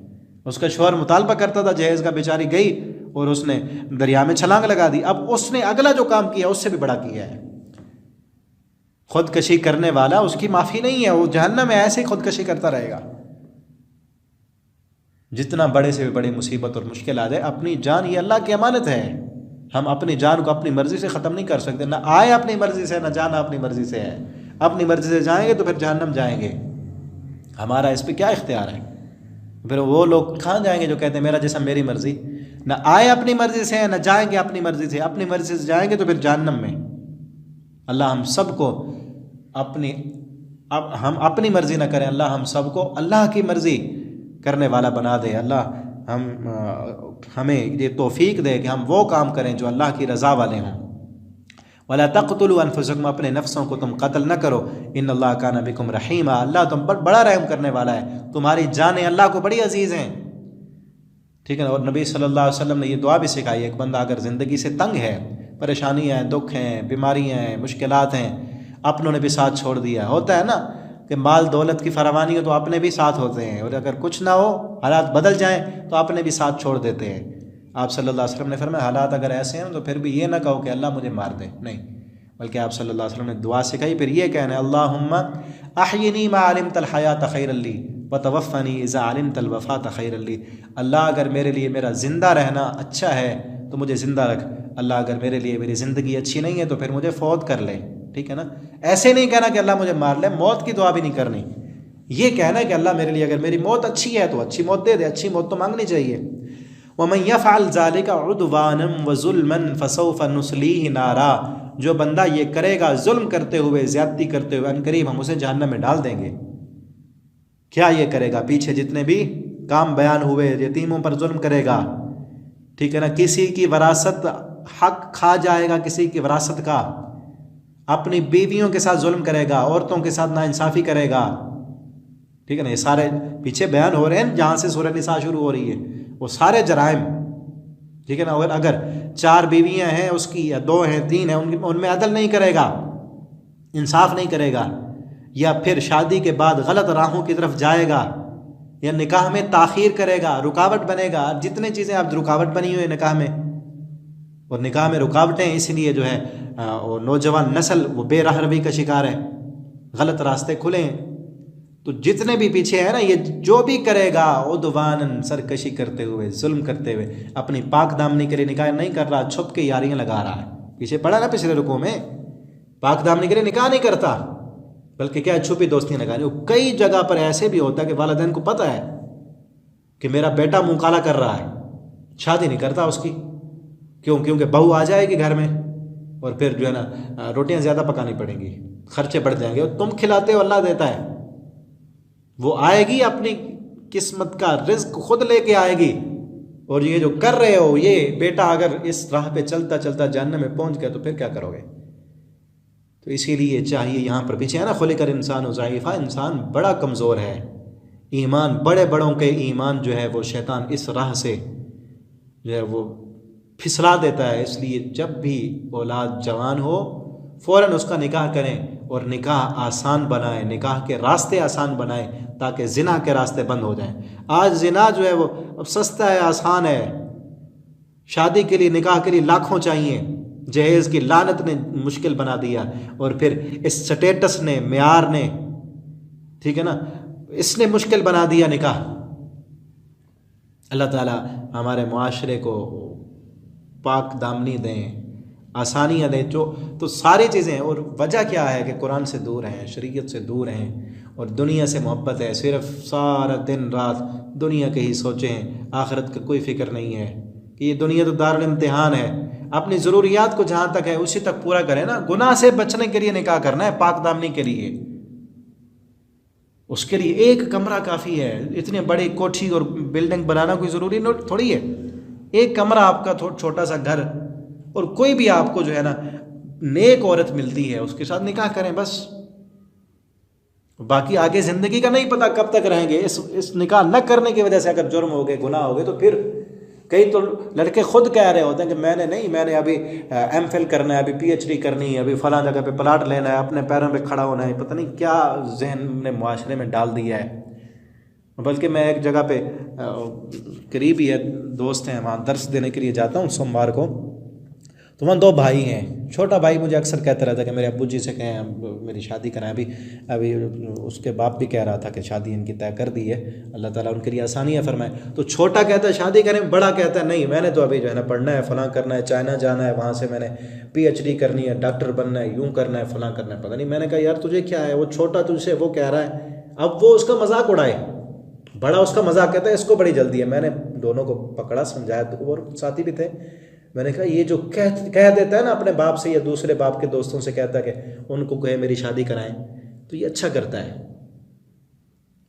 उसका शोहर मुतालबा करता था जहेज़ का, बेचारी गई और उसने दरिया में छलांग लगा दी। अब उसने अगला जो काम किया उससे भी बड़ा किया है। खुदकशी करने वाला, उसकी माफ़ी नहीं है, वो जहन्नम में ऐसे ही खुदकशी करता रहेगा। जितना बड़े से भी बड़ी मुसीबत और मुश्किल आ जाए, अपनी जान ये अल्लाह की अमानत है। हम अपनी जान को अपनी मर्ज़ी से ख़त्म नहीं कर सकते। ना आए अपनी मर्ज़ी से, ना जाना अपनी मर्ज़ी से है। अपनी मर्ज़ी से जाएंगे तो फिर जहन्नम जाएंगे, हमारा इस पर क्या इख्तियार है। फिर वो लोग कहाँ जाएंगे जो कहते हैं मेरा जिस्म मेरी मर्ज़ी। ना आए अपनी मर्ज़ी से, ना जाएंगे अपनी मर्ज़ी से। अपनी मर्ज़ी से जाएंगे तो फिर जहन्नम में। अल्लाह हम सबको हम अपनी मर्ज़ी ना करें, अल्लाह हम सबको अल्लाह की मर्ज़ी करने वाला बना दे। अल्लाह हमें ये तौफीक दे कि हम वो काम करें जो अल्लाह की रज़ा वाले हों। वला तक़्तुलू अनफुसकुम, अपने नफ्सों को तुम कत्ल न करो। इन्नल्लाह काना बिकुम रहीमा, अल्लाह तुम पर बड़ा रहम करने वाला है। तुम्हारी जानें अल्लाह को बड़ी अजीज़ हैं, ठीक है ना। और नबी सल्लल्लाहु अलैहि वसल्लम ने ये दुआ भी सिखाई है, एक बंदा अगर ज़िंदगी से तंग है, परेशानियाँ हैं, दुख हैं, बीमारियाँ हैं, मुश्किलात हैं, अपनों ने भी साथ छोड़ दिया। होता है ना कि माल दौलत की फरावानी हो तो अपने भी साथ होते हैं, और अगर कुछ ना हो, हालात बदल जाएं तो अपने भी साथ छोड़ देते हैं। आप सल्लल्लाहु अलैहि वसल्लम ने फरमाया हालात अगर ऐसे हैं तो फिर भी ये ना कहो कि अल्लाह मुझे मार दे, नहीं, बल्कि आप सल्लल्लाहु अलैहि वसल्लम ने दुआ सिखाई। फिर ये कहना है अल्लाहुम्मा अहयिनी मा अलिमतल हयात खैरल ली व तवफ़्फ़नी इज़ा अलिमतल वफ़ात खैरल ली। अल्लाह अगर मेरे लिए मेरा ज़िंदा रहना अच्छा है तो मुझे ज़िंदा रख। अल्लाह अगर मेरे लिए मेरी ज़िंदगी अच्छी नहीं है तो फिर मुझे फ़ौत कर ले, ठीक है ना। ऐसे नहीं कहना कि अल्लाह मुझे मार ले, मौत की दुआ भी नहीं करनी। ये कहना है कि अल्लाह मेरे लिए अगर मेरी मौत अच्छी है तो अच्छी मौत दे दे, अच्छी मौत तो मांगनी चाहिए। वमन यफ़अल ज़ालिका उद्वानम व ज़ुल्मन फ़सौफ़ नुस्लीहि नारा, जो बंदा ये करेगा जुल्म करते हुए, ज़्यादती करते हुए, अनकरीब हम उसे जहन्नम में डाल देंगे। क्या ये करेगा? पीछे जितने भी काम बयान हुए, यतीमों पर जुल्म करेगा, ठीक है ना, किसी की वरासत हक खा जाएगा, किसी की वरासत का, अपनी बीवियों के साथ जुल्म करेगा, औरतों के साथ नाइंसाफ़ी करेगा, ठीक है ना। ये सारे पीछे बयान हो रहे हैं जहाँ से सूरह निसा शुरू हो रही है, वो सारे जराइम, ठीक है ना। और अगर 4 बीवियाँ हैं उसकी, या 2 हैं, 3 हैं, उनमें अदल नहीं करेगा, इंसाफ नहीं करेगा, या फिर शादी के बाद गलत राहों की तरफ जाएगा, या निकाह में ताख़ीर करेगा, रुकावट बनेगा। जितने चीज़ें आप रुकावट बनी हुई है निकाह में, और निकाह में रुकावटें इसलिए जो है और नौजवान नस्ल वो बेराहरवी का शिकार है, गलत रास्ते खुले हैं। तो जितने भी पीछे है ना, ये जो भी करेगा उद्वानन, सरकशी करते हुए, जुल्म करते हुए, अपनी पाक दामनी के लिए निकाह नहीं कर रहा, छुप के यारियाँ लगा रहा है। पीछे पड़ा ना पिछले रुकों में, पाक दामनी के लिए निकाह नहीं करता, बल्कि क्या छुपी दोस्तियाँ लगानी। कई जगह पर ऐसे भी होता है कि वालिदैन को पता है कि मेरा बेटा मुँह काला कर रहा है, शादी नहीं करता उसकी। क्यों? क्योंकि बहू आ जाएगी घर में और फिर जो है ना रोटियां ज़्यादा पकानी पड़ेंगी, खर्चे बढ़ जाएंगे। और तुम खिलाते हो, अल्लाह देता है, वो आएगी अपनी किस्मत का रिज्क खुद लेके आएगी। और ये जो कर रहे हो, ये बेटा अगर इस राह पे चलता चलता जहन्नम में पहुंच गया तो फिर क्या करोगे। तो इसीलिए चाहिए, यहाँ पर पीछे है ना, खुलिकल इंसान ज़ईफ़ा, इंसान बड़ा कमज़ोर है। ईमान, बड़े बड़ों के ईमान जो है वो शैतान इस राह से जो है वो फिसला देता है। इसलिए जब भी औलाद जवान हो फ़ौरन उसका निकाह करें और निकाह आसान बनाएं, निकाह के रास्ते आसान बनाएं ताकि ज़िना के रास्ते बंद हो जाएं। आज ज़िना जो है वो अब सस्ता है, आसान है। शादी के लिए, निकाह के लिए लाखों चाहिए, जहेज़ की लानत ने मुश्किल बना दिया। और फिर इस स्टेटस ने, मेयार ने, ठीक है ना, इसने मुश्किल बना दिया निकाह। अल्लाह ताला हमारे मुआशरे को पाक दामनी दें, आसानियाँ दें। जो तो सारी चीज़ें हैं। और वजह क्या है कि कुरान से दूर हैं, शरीयत से दूर हैं और दुनिया से मोहब्बत है। सिर्फ सारा दिन रात दुनिया के ही सोचे हैं, आखिरत का कोई फ़िक्र नहीं है कि ये दुनिया तो दारुल इम्तिहान है। अपनी ज़रूरियात को जहाँ तक है उसी तक पूरा करें ना। गुनाह से बचने के लिए निकाह करना है, पाक दामनी के लिए। उसके लिए एक कमरा काफ़ी है। इतनी बड़ी कोठी और बिल्डिंग बनाना कोई ज़रूरी थोड़ी है। एक कमरा आपका छोटा सा घर, और कोई भी आपको जो है ना नेक औरत मिलती है उसके साथ निकाह करें बस। बाकी आगे ज़िंदगी का नहीं पता कब तक रहेंगे। इस निकाह न करने की वजह से अगर जुर्म हो गए, गुनाह हो गए, तो फिर कई तो लड़के खुद कह रहे होते हैं कि मैंने अभी MPhil करना है, अभी PhD करनी है, अभी फ़लाँ जगह पे प्लाट लेना है, अपने पैरों पे खड़ा होना है। पता नहीं क्या जहन ने मुआशरे में डाल दिया है। बल्कि मैं एक जगह पे करीब ही है, दोस्त हैं, वहाँ दर्स देने के लिए जाता हूँ सोमवार को। तो वहाँ 2 भाई हैं। छोटा भाई मुझे अक्सर कहता रहता है कि मेरे अब्बू जी से कहें मेरी शादी कराएं। अभी उसके बाप भी कह रहा था कि शादी इनकी तय कर दी है, अल्लाह ताला उनके लिए आसानियाँ फरमाए। तो छोटा कहता है शादी करें, बड़ा कहता है नहीं मैंने तो अभी जो है ना पढ़ना है, फ़लाँ करना है, चाइना जाना है, वहाँ से मैंने PhD करनी है, डॉक्टर बनना है, यूँ करना है, फ़लाँ करना है। पता नहीं, मैंने कहा यार तुझे क्या है, वो छोटा तुझसे वो कह रहा है, अब वो उसका मजाक उड़ाए, बड़ा उसका मजाक कहता है इसको बड़ी जल्दी है। मैंने दोनों को पकड़ा, समझाया, और साथी भी थे। मैंने कहा ये जो कह देता है ना अपने बाप से या दूसरे बाप के दोस्तों से कहता है कि उनको कहे मेरी शादी कराएं, तो ये अच्छा करता है,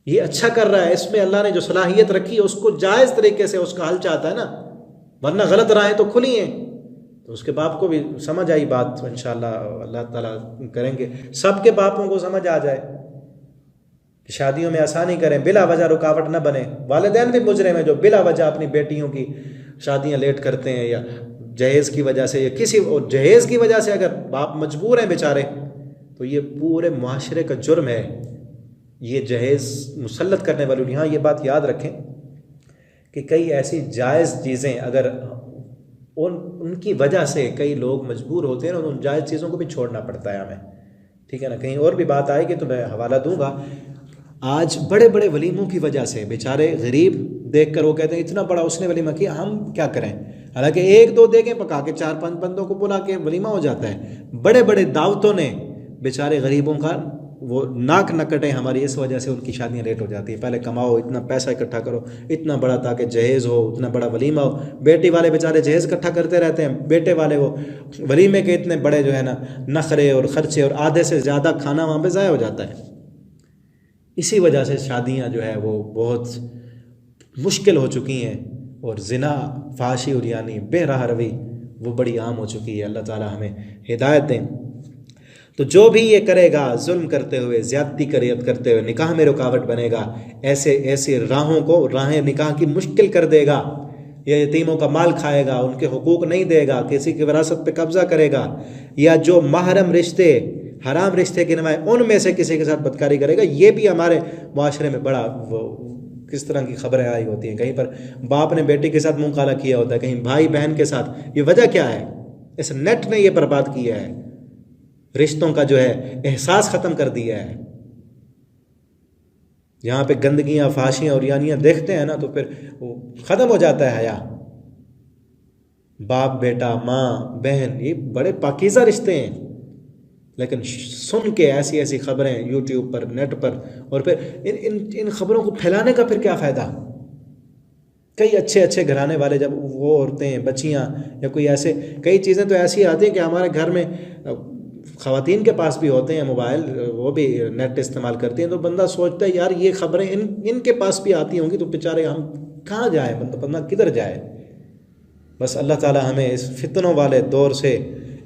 ये अच्छा कर रहा है। इसमें अल्लाह ने जो सलाहियत रखी है उसको जायज़ तरीके से उसका हल चाहता है ना, वरना गलत राहें तो खुली हैं। तो उसके बाप को भी समझ आई बात, तो इंशाअल्लाह अल्लाह ताला करेंगे सबके बापों को समझ आ जाए कि शादियों में आसानी करें, बिला वजह रुकावट न बने। वालिदैन भी मुजरिम हैं जो बिला वजह अपनी बेटियों की शादियां लेट करते हैं, या जहेज़ की वजह से, या किसी और जहेज़ की वजह से अगर बाप मजबूर हैं बेचारे, तो ये पूरे मुआशरे का जुर्म है। ये जहेज़ मुसल्लत करने वालों, यहाँ ये बात याद रखें कि कई ऐसी जायज़ चीज़ें अगर उनकी वजह से कई लोग मजबूर होते हैं ना, उन जायज़ चीज़ों को भी छोड़ना पड़ता है हमें, ठीक है ना। कहीं और भी बात आएगी तो मैं हवाला दूंगा। आज बड़े बड़े वलीमों की वजह से बेचारे गरीब देखकर वो कहते हैं इतना बड़ा उसने वलीमा किया, हम क्या करें। हालांकि 1-2 देखें पका के 4-5 बंदों को बुला के वलीमा हो जाता है। बड़े बड़े दावतों ने बेचारे गरीबों का वो नाक न कटे हमारी, इस वजह से उनकी शादियां लेट हो जाती है। पहले कमाओ, इतना पैसा इकट्ठा करो, इतना बड़ा ताकि जहेज़ हो, इतना बड़ा वलीमा हो। बेटी वाले बेचारे जहेज़ इकट्ठा करते रहते हैं, बेटे वाले वो वलीमे के इतने बड़े जो है ना नखरे और ख़र्चे, और आधे से ज़्यादा खाना वहाँ पर ज़ाया हो जाता है। इसी वजह से शादियां जो है वो बहुत मुश्किल हो चुकी हैं, और ज़िना, फाशी और यानी बेराह रवी वो बड़ी आम हो चुकी है। अल्लाह ताला हमें हिदायत दें। तो जो भी ये करेगा जुल्म करते हुए, ज़्यादती करते हुए, निकाह में रुकावट बनेगा, ऐसे राहों को, राहें निकाह की मुश्किल कर देगा, या यतीमों का माल खाएगा, उनके हुकूक नहीं देगा, किसी की विरासत पे कब्ज़ा करेगा, या जो महरम रिश्ते, हराम रिश्ते गिनवाए उनमें से किसी के साथ बदकारी करेगा। ये भी हमारे माशरे में बड़ा किस तरह की खबरें आई होती हैं। कहीं पर बाप ने बेटी के साथ मुंह काला किया होता है, कहीं भाई बहन के साथ। ये वजह क्या है? इस नेट ने ये बर्बाद किया है, रिश्तों का जो है एहसास ख़त्म कर दिया है। यहाँ पे गंदगियाँ, फाशियाँ और यानियाँ देखते हैं ना तो फिर वो ख़त्म हो जाता है हया। बाप बेटा, माँ बहन, ये बड़े पाकीज़ा रिश्ते हैं, लेकिन सुन के ऐसी ऐसी खबरें यूट्यूब पर, नेट पर, और फिर इन खबरों को फैलाने का फिर क्या फ़ायदा। कई अच्छे घराने वाले जब वो औरतें, बच्चियाँ, या कोई ऐसे कई चीज़ें तो ऐसी आती हैं कि हमारे घर में ख़वातीन के पास भी होते हैं मोबाइल, वो भी नेट इस्तेमाल करती हैं, तो बंदा सोचता है यार ये खबरें इनके पास भी आती होंगी, तो बेचारे हम कहाँ जाए, बंदा किधर जाए। बस अल्लाह ताला हमें इस फितनों वाले दौर से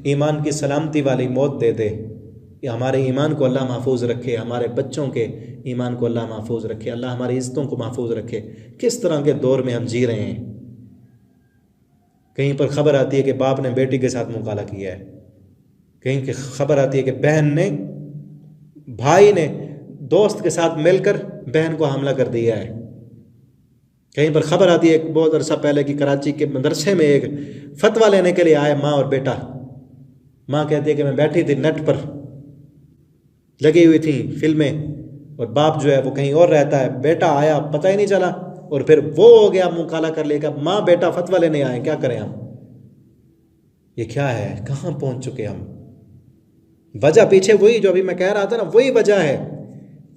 ईमान की सलामती वाली मौत दे दे। हमारे ईमान को अल्लाह महफूज रखे, हमारे बच्चों के ईमान को अल्लाह महफूज रखे, अल्लाह हमारी इज़्ज़तों को महफूज रखे। किस तरह के दौर में हम जी रहे हैं। कहीं पर ख़बर आती है कि बाप ने बेटी के साथ मुकाला किया है, कहीं की ख़बर आती है कि बहन ने, भाई ने दोस्त के साथ मिलकर बहन को हमला कर दिया है। कहीं पर ख़बर आती है बहुत अरसा पहले कि कराची के मदरसे में एक फतवा लेने के लिए आए माँ और बेटा। माँ कहती है कि मैं बैठी थी नेट पर लगी हुई थी फिल्में, और बाप जो है वो कहीं और रहता है, बेटा आया पता ही नहीं चला, और फिर वो हो गया मुँह काला कर लेगा, माँ बेटा फतवा लेने आए, क्या करें हम? ये क्या है, कहाँ पहुँच चुके हम? वजह पीछे वही जो अभी मैं कह रहा था ना, वही वजह है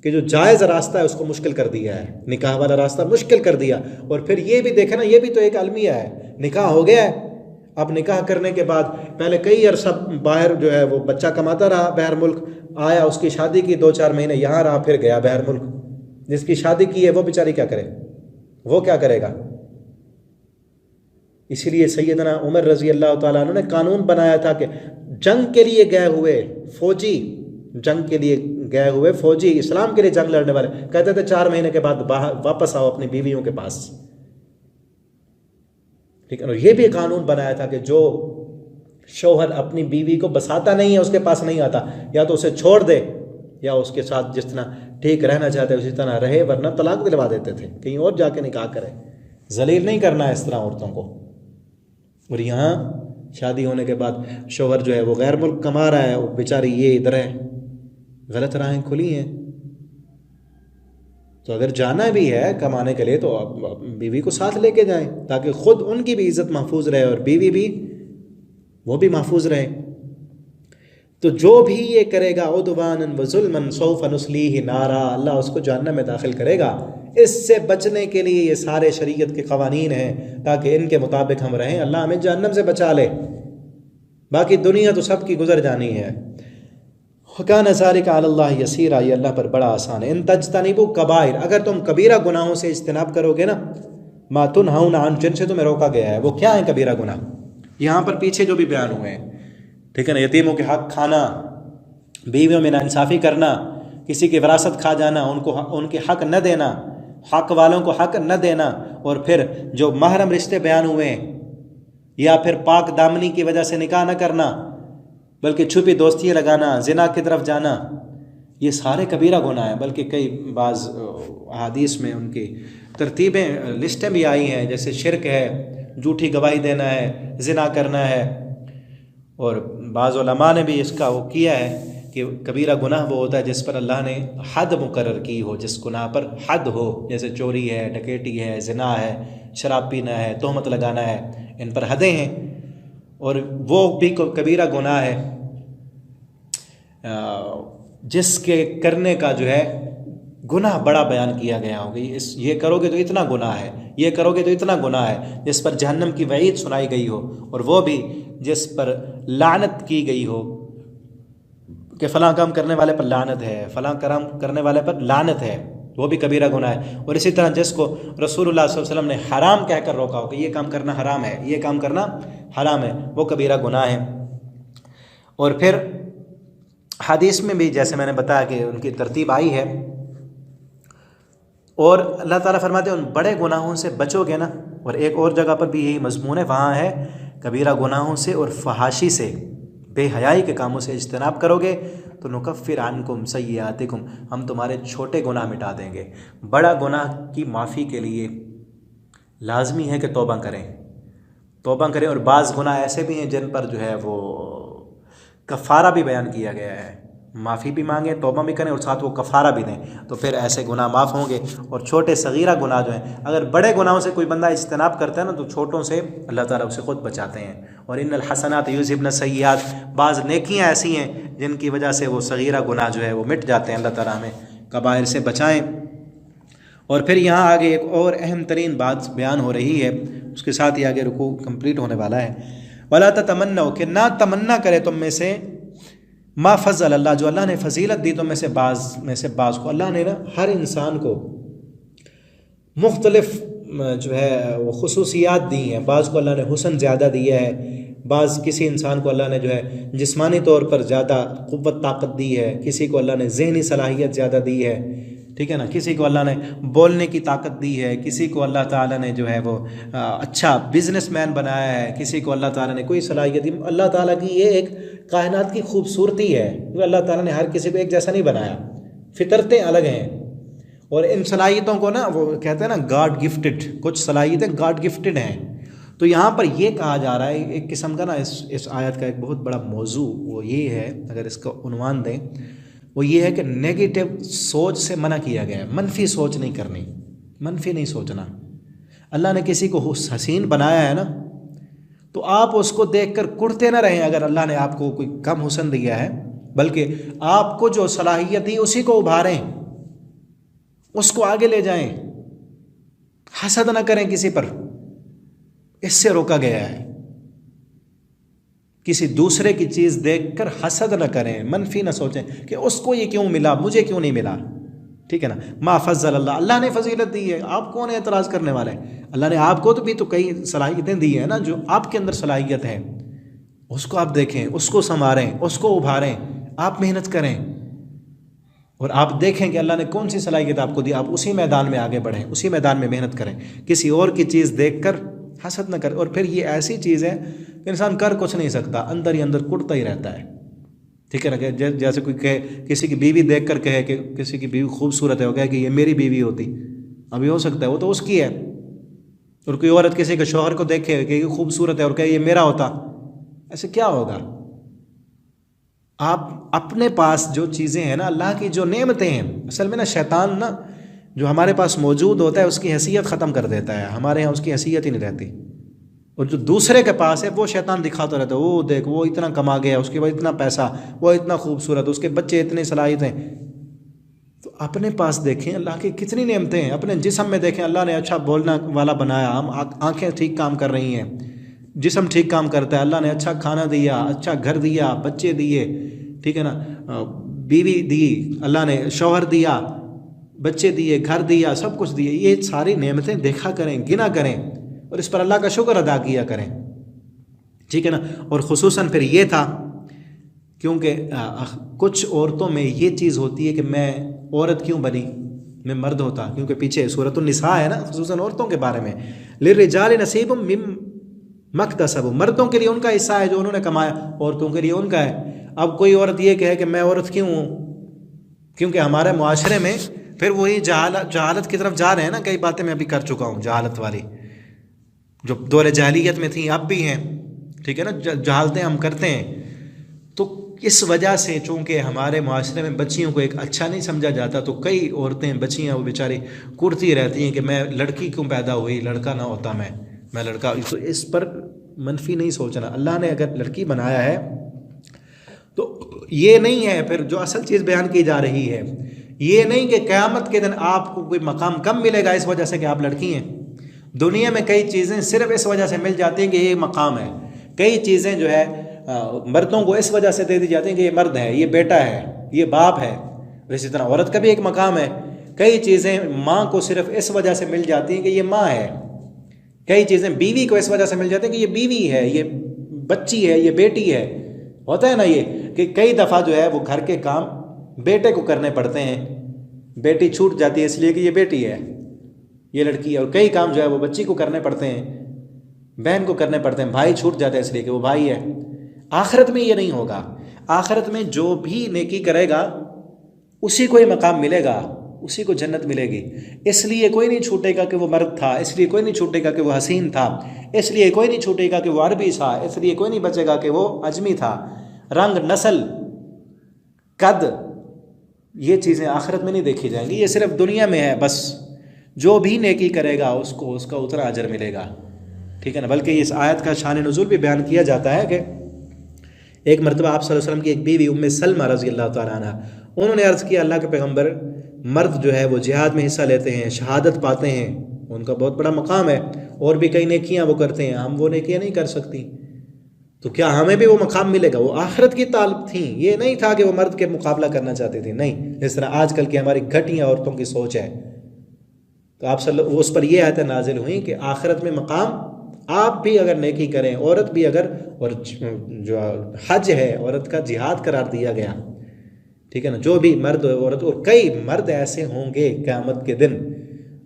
कि जो जायज़ रास्ता है उसको मुश्किल कर दिया है, निकाह वाला रास्ता मुश्किल कर दिया। और फिर ये भी देखे ना, ये भी तो एक अलमिया है, निकाह हो गया है, अब निकाह करने के बाद पहले कई अरसा बाहर जो है वो बच्चा कमाता रहा, बाहर मुल्क आया, उसकी शादी की 2-4 महीने यहाँ रहा, फिर गया बाहर मुल्क। जिसकी शादी की है वो बेचारी क्या करे, वो क्या करेगा? इसीलिए सैयदना उमर रज़ी अल्लाह ताला अन्हु ने कानून बनाया था कि जंग के लिए गए हुए फौजी, जंग के लिए गए हुए फौजी, इस्लाम के लिए जंग लड़ने वाले, कहते थे 4 महीने के बाद वापस आओ अपनी बीवियों के पास। ठीक है, और ये भी कानून बनाया था कि जो शौहर अपनी बीवी को बसाता नहीं है, उसके पास नहीं आता, या तो उसे छोड़ दे या उसके साथ जिस तरह ठीक रहना चाहते उसी तरह रहे, वरना तलाक दिलवा देते थे, कहीं और जाके निकाह करे। जलील नहीं करना है इस तरह औरतों को। और यहाँ शादी होने के बाद शौहर जो है वो गैर मुल्क कमा रहा है, वो बेचारी ये इधर है, गलत राहें खुली हैं। तो अगर जाना भी है कमाने के लिए तो आप बीवी को साथ लेके जाएं, ताकि ख़ुद उनकी भी इज़्ज़त महफूज रहे और बीवी भी, वो भी महफूज रहे। तो जो भी ये करेगा उदवानन व ज़ुल्मन सौफ नुस्लीहि नारा, अल्लाह उसको जहन्नम में दाखिल करेगा। इससे बचने के लिए ये सारे शरीयत के क़वानीन हैं, ताकि इनके मुताबिक हम रहें, अल्लाह हमें जहन्नम से बचा ले। बाकी दुनिया तो सबकी गुजर जानी है। कान ज़ालिका अलल्लाह यसीरा, ये अल्लाह पर बड़ा आसान है। इन तज्तनिबू कबाइर, अगर तुम कबीरा गुनाहों से इज्तनाब करोगे ना, मा तुनहौना अन, जिनसे तुम्हें रोका गया है। वो क्या है कबीरा गुनाह? यहाँ पर पीछे जो भी बयान हुए हैं, ठीक है ना, यतीमों के हक खाना, बीवियों में नाइंसाफ़ी करना, किसी की विरासत खा जाना, उनको उनके हक न देना, हक वालों को हक न देना, और फिर जो महरम रिश्ते बयान हुए हैं, या फिर पाक दामनी की वजह से निकाह न करना बल्कि छुपी दोस्तियाँ लगाना, जिना की तरफ जाना, ये सारे कबीरा गुनाह हैं। बल्कि कई बाज़ हदीस में उनकी तरतीबें, लिस्टें भी आई हैं, जैसे शिरक है, झूठी गवाही देना है, जिना करना है। और बाज़ उलमा ने भी इसका वो किया है कि कबीरा गुनाह वो होता है जिस पर अल्लाह ने हद मुकर्रर की हो, जिस गुनाह पर हद हो, जैसे चोरी है, डकैती है, जिना है, शराब पीना है, तोहमत लगाना है, इन पर हदें हैं, और वो भी कबीरा गुनाह है जिसके करने का जो है गुनाह बड़ा बयान किया गया होगा। ये करोगे तो इतना गुनाह है, ये करोगे तो इतना गुनाह है, जिस पर जहन्नम की वईद सुनाई गई हो, और वो भी जिस पर लानत की गई हो कि फ़लाँ काम करने वाले पर लानत है, फ़लाँ काम करने वाले पर लानत है, वो भी कबीरा गुनाह है। और इसी तरह जिसको रसूलुल्लाह सल्लल्लाहु अलैहि वसल्लम ने हराम कहकर रोका हो कि ये काम करना हराम है, ये काम करना हराम है, वो कबीरा गुनाह है। और फिर हदीस में भी जैसे मैंने बताया कि उनकी तरतीब आई है, और अल्लाह ताला फरमाते हैं उन बड़े गुनाहों से बचोगे ना। और एक और जगह पर भी यही मज़मून है, वहाँ है कबीरा गुनाहों से और फहाशी से, बेहयाई के कामों से इज्तनाब करोगे तो नुकफ़िर अन्कुम सय्यातिकुम, हम तुम्हारे छोटे गुनाह मिटा देंगे। बड़ा गुनाह की माफ़ी के लिए लाजमी है कि तौबा करें, तौबा करें। और बाज़ गुनाह ऐसे भी हैं जिन पर जो है वो कफ़ारा भी बयान किया गया है, माफ़ी भी मांगें, तौबा भी करें और साथ वो कफ़ारा भी दें, तो फिर ऐसे गुनाह माफ़ होंगे। और छोटे सगीरा गुनाह जो हैं, अगर बड़े गुनाहों से कोई बंदा इज्तनाब करता है ना, तो छोटों से अल्लाह ताला उसे ख़ुद बचाते हैं। और इन्नल हसनात युज़हिब्न सय्यात, बाज़ नेकियां ऐसी हैं जिनकी वजह से वो सगीरा गुनाह जो है वो मिट जाते हैं। अल्लाह ताला हमें कबाइर से बचाएँ। और फिर यहाँ आगे एक और अहम तरीन बात बयान हो रही है, उसके साथ ही आगे रुकू कंप्लीट होने वाला है। वला तमन्नौ, कि ना तमन्ना करे तुम में से, मा फ़ज़ल अल्लाह, जो अल्लाह ने फ़जीलत दी तुम में से बाज़ को। अल्लाह ने ना हर इंसान को मुख्तलिफ जो है वो खुसूसियात दी हैं। बाज़ को अल्लाह ने हुस्न ज़्यादा दिया है, बाज़ किसी इंसान को अल्लाह ने जो है जिस्मानी तौर पर ज़्यादा क़ुव्वत ताकत दी है, किसी को अल्लाह ने ज़हनी सलाहियत ज़्यादा दी है, ठीक है ना। किसी को अल्लाह ने बोलने की ताकत दी है, किसी को अल्लाह ताला ने जो है वो अच्छा बिजनेसमैन बनाया है, किसी को अल्लाह ताला ने कोई सलाहियत दी। अल्लाह ताला की ये एक कायनात की खूबसूरती है कि अल्लाह ताला ने हर किसी को एक जैसा नहीं बनाया, फितरतें अलग हैं। और इन सलाहियतों को ना वो कहते हैं ना गॉड गिफ्टेड, कुछ सलाहियतें गॉड गिफ्टेड हैं। तो यहाँ पर ये कहा जा रहा है एक किस्म का ना इस आयत का एक बहुत बड़ा मौजू वो ये है, अगर इसका उन्वान दें, वो ये है कि नेगेटिव सोच से मना किया गया है। मनफी सोच नहीं करनी, मनफी नहीं सोचना। अल्लाह ने किसी को हसीन बनाया है ना, तो आप उसको देखकर कुढ़ते ना रहें अगर अल्लाह ने आपको कोई कम हुस्न दिया है, बल्कि आपको जो सलाहियत दी उसी को उभारें, उसको आगे ले जाएं। हसद ना करें किसी पर, इससे रोका गया है। किसी दूसरे की चीज़ देखकर हसद न करें, मनफी न सोचें कि उसको ये क्यों मिला, मुझे क्यों नहीं मिला। ठीक है ना। मा फज़ल अल्लाह, अल्लाह ने फजीलत दी है, आप कौन है एतराज़ करने वाले। अल्लाह ने आपको तो भी तो कई सलाहियतें दी हैं ना, जो आपके अंदर सलाहियत है उसको आप देखें, उसको संवारें, उसको उभारें, आप मेहनत करें और आप देखें कि अल्लाह ने कौन सी सलाहियत आपको दी, आप उसी मैदान में आगे बढ़ें, उसी मैदान में मेहनत करें। किसी और की चीज़ देखकर हसद न करें। और फिर ये ऐसी चीज़ है कि इंसान कर कुछ नहीं सकता, अंदर ही अंदर कुटता ही रहता है। ठीक है ना। जैसे कोई कहे, किसी की बीवी देख कर कहे कि किसी की बीवी खूबसूरत है, वो कहे कि ये मेरी बीवी होती, अभी हो सकता है वो तो उसकी है। और कोई औरत किसी के शौहर को देखे कि खूबसूरत है और कहे ये मेरा होता, ऐसे क्या होगा। आप अपने पास जो चीज़ें हैं ना, अल्लाह की जो नेमतें हैं, असल में ना शैतान ना जो हमारे पास मौजूद होता है उसकी हैसियत ख़त्म कर देता है। हमारे यहाँ उसकी हैसियत ही नहीं रहती। और जो दूसरे के पास है वो शैतान दिखाता रहता है, वो देख वो इतना कमा गया, उसके बाद इतना पैसा, वो इतना खूबसूरत, उसके बच्चे इतने सलाहियतें। तो अपने पास देखें अल्लाह की कितनी नेमतें हैं। अपने जिस्म में देखें, अल्लाह ने अच्छा बोलना वाला बनाया, हम आँखें ठीक काम कर रही हैं, जिस्म ठीक काम करता है, अल्लाह ने अच्छा खाना दिया, अच्छा घर दिया, बच्चे दिए, ठीक है ना, बीवी दी, अल्लाह ने शौहर दिया, बच्चे दिए, घर दिया, सब कुछ दिए। ये सारी नेमतें देखा करें, गिना करें और इस पर अल्लाह का शुक्र अदा किया करें। ठीक है ना। और ख़ुसूसन फिर ये था क्योंकि कुछ औरतों में ये चीज़ होती है कि मैं औरत क्यों बनी, मैं मर्द होता, क्योंकि पीछे सूरतुन निसा है ना, ख़ुसूसन औरतों के बारे में, लिर्रिजाल नसीबुम मिम्मा इक्तसबू, मर्दों के लिए उनका हिस्सा है जो उन्होंने कमाया, औरतों के लिए उनका है। अब कोई औरत ये कहे कि मैं औरत क्यों हूँ, क्योंकि हमारे मुआशरे में फिर वही जहालत की तरफ जा रहे हैं ना। कई बातें मैं अभी कर चुका हूँ जहालत वाली, जो दौरे जाहिलियत में थी अब भी हैं। ठीक है ना। जहालतें हम करते हैं, तो इस वजह से चूँकि हमारे मुआशरे में बच्चियों को एक अच्छा नहीं समझा जाता, तो कई औरतें बच्चियाँ वो बेचारी कुड़ती रहती हैं कि मैं लड़की क्यों पैदा हुई, लड़का ना होता मैं लड़का। तो इस पर मनफी नहीं सोचना। अल्लाह ने अगर लड़की बनाया है तो ये नहीं है, फिर जो असल चीज़ बयान की जा रही है ये नहीं कि क़यामत के दिन आपको कोई मकाम कम मिलेगा इस वजह से कि आप लड़की हैं। दुनिया में कई चीज़ें सिर्फ इस वजह से मिल जाती हैं कि ये मकाम है। कई चीज़ें जो है मर्दों को इस वजह से दे दी जाती हैं कि ये मर्द है, ये बेटा है, ये बाप है। इसी तरह औरत का भी एक मकाम है। कई चीज़ें माँ को सिर्फ इस वजह से मिल जाती हैं कि ये माँ है। कई चीज़ें बीवी को इस वजह से मिल जाती हैं कि ये बीवी है, ये बच्ची है, ये बेटी है। होता है ना ये कि कई दफ़ा जो है वो घर के काम बेटे को करने पड़ते हैं, बेटी छूट जाती है इसलिए कि ये बेटी है, ये लड़की है। और कई काम जो है वो बच्ची को करने पड़ते हैं, बहन को करने पड़ते हैं, भाई छूट जाता है इसलिए कि वो भाई है। आखिरत में ये नहीं होगा। आखिरत में जो भी नेकी करेगा उसी को ये मकाम मिलेगा, उसी को जन्नत मिलेगी। इसलिए कोई नहीं छूटेगा कि वो मर्द था, इसलिए कोई नहीं छूटेगा कि वो हसीन था, इसलिए कोई नहीं छूटेगा कि वो अरबी था, इसलिए कोई नहीं बचेगा कि वो अजमी था। रंग, नस्ल, कद, ये चीज़ें आखिरत में नहीं देखी जाएंगी, ये सिर्फ दुनिया में है बस। जो भी नेकी करेगा उसको उसका उतना अजर मिलेगा। ठीक है ना। बल्कि इस आयत का शान नुज़ूल भी बयान किया जाता है कि एक मरतबा आप सल्लल्लाहु अलैहि वसल्लम की एक बीवी उम्मे सलमा रज़ी अल्लाह तआला अन्हा, उन्होंने अर्ज़ किया अल्लाह के पैगम्बर, मर्द जो है वो जिहाद में हिस्सा लेते हैं, शहादत पाते हैं, उनका बहुत बड़ा मकाम है, और भी कई नेकियां वो करते हैं, हम वो नेकियां नहीं कर सकती, तो क्या हमें भी वो मकाम मिलेगा? वो आखिरत की तालब थी, ये नहीं था कि वो मर्द के मुकाबला करना चाहती थी, नहीं, इस तरह आजकल की हमारी घटिया औरतों की सोच है। तो आप उस पर ये आयतें नाजिल हुई कि आखिरत में मकाम आप भी अगर नेकी करें, औरत भी अगर, और जो हज है औरत का जिहाद करार दिया गया ठीक है ना, जो भी मर्द और औरत, और कई मर्द ऐसे होंगे क़यामत के दिन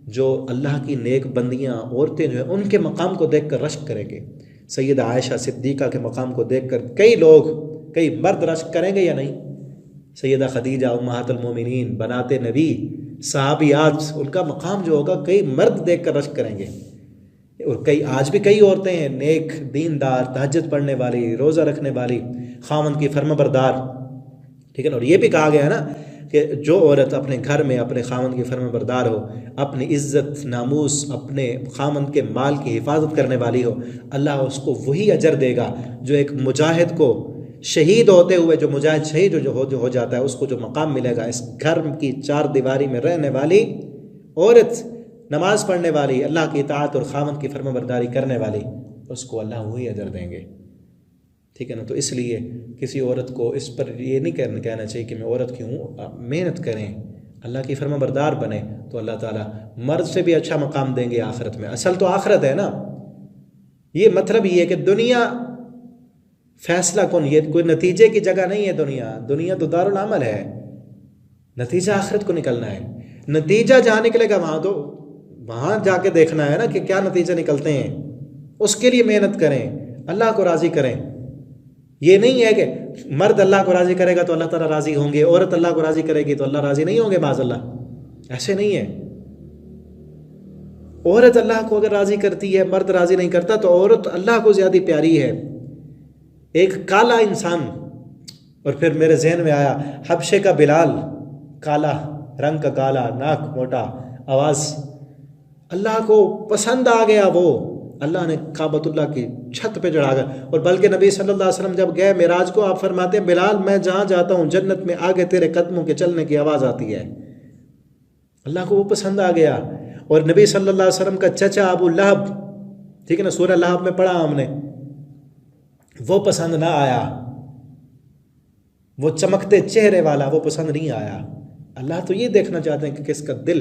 जो अल्लाह की नेक बंदियाँ औरतें जो है उनके मकाम को देख कर रश्क करेंगे। सैयदा आयशा सिद्दीक़ा के मकाम को देख कर कई लोग, कई मर्द रश्क करेंगे या नहीं? सैयदा खदीजा उम्महातुल मोमिनीन, बनाते नबी, सहाबियात, उनका मकाम जो होगा कई मर्द देख कर रश्क करेंगे। और कई आज भी कई औरतें हैं नेक, दीनदार, तहज्जुद पढ़ने वाली, रोज़ा रखने वाली, खामन की फर्माबरदार, ठीक है ना। और ये भी कहा गया है ना कि जो औरत अपने घर में अपने खामन की फर्माबरदार हो, अपनी इज़्ज़त नामूस, अपने खामन के माल की हिफाजत करने वाली हो, अल्लाह उसको वही अजर देगा जो एक मुजाहिद को शहीद होते हुए, जो मुजाहिद शहीद जो हो जाता है उसको जो मकाम मिलेगा, इस घर की चार दीवारी में रहने वाली औरत, नमाज़ पढ़ने वाली, अल्लाह की इताअत और खामन की फर्माबरदारी करने वाली, उसको अल्लाह वही अजर देंगे, ठीक है ना। तो इसलिए किसी औरत को इस पर ये नहीं कहना चाहिए कि मैं औरत क्यों, मेहनत करें, अल्लाह की फर्माबरदार बने, तो अल्लाह ताला मर्द से भी अच्छा मकाम देंगे आखिरत में। असल तो आखिरत है ना, ये मतलब ये है कि दुनिया फैसला कौन, ये कोई नतीजे की जगह नहीं है। दुनिया तो दारुल अमल है, नतीजा आखिरत को निकलना है। नतीजा जहाँ निकलेगा वहाँ जाके देखना है ना कि क्या नतीजे निकलते हैं, उसके लिए मेहनत करें, अल्लाह को राज़ी करें। ये नहीं है कि मर्द अल्लाह को राज़ी करेगा तो अल्लाह ताला राज़ी होंगे, औरत अल्लाह को राज़ी करेगी तो अल्लाह राज़ी नहीं होंगे, माज़अल्लाह, ऐसे नहीं है। औरत अल्लाह को अगर राज़ी करती है, मर्द राज़ी नहीं करता, तो औरत अल्लाह को ज़्यादा प्यारी है। एक काला इंसान, और फिर मेरे जहन में आया हबशे का बिलाल, काला रंग का, काला नाक, मोटा, आवाज़, अल्लाह को पसंद आ गया वो, अल्लाह ने काबतुल्लाह की छत पे चढ़ा गया। और बल्कि नबी सल्लल्लाहु अलैहि वसल्लम जब गए मिराज को, आप फरमाते हैं बिलाल मैं जहाँ जाता हूँ जन्नत में आगे तेरे कदमों के चलने की आवाज़ आती है। अल्लाह को वो पसंद आ गया। और नबी सल्लल्लाहु अलैहि वसल्लम का चचा अबू लहब, ठीक है ना, सूरह लहब में पढ़ा हमने, वो पसंद ना आया, वो चमकते चेहरे वाला वो पसंद नहीं आया। अल्लाह तो ये देखना चाहते हैं कि किसका दिल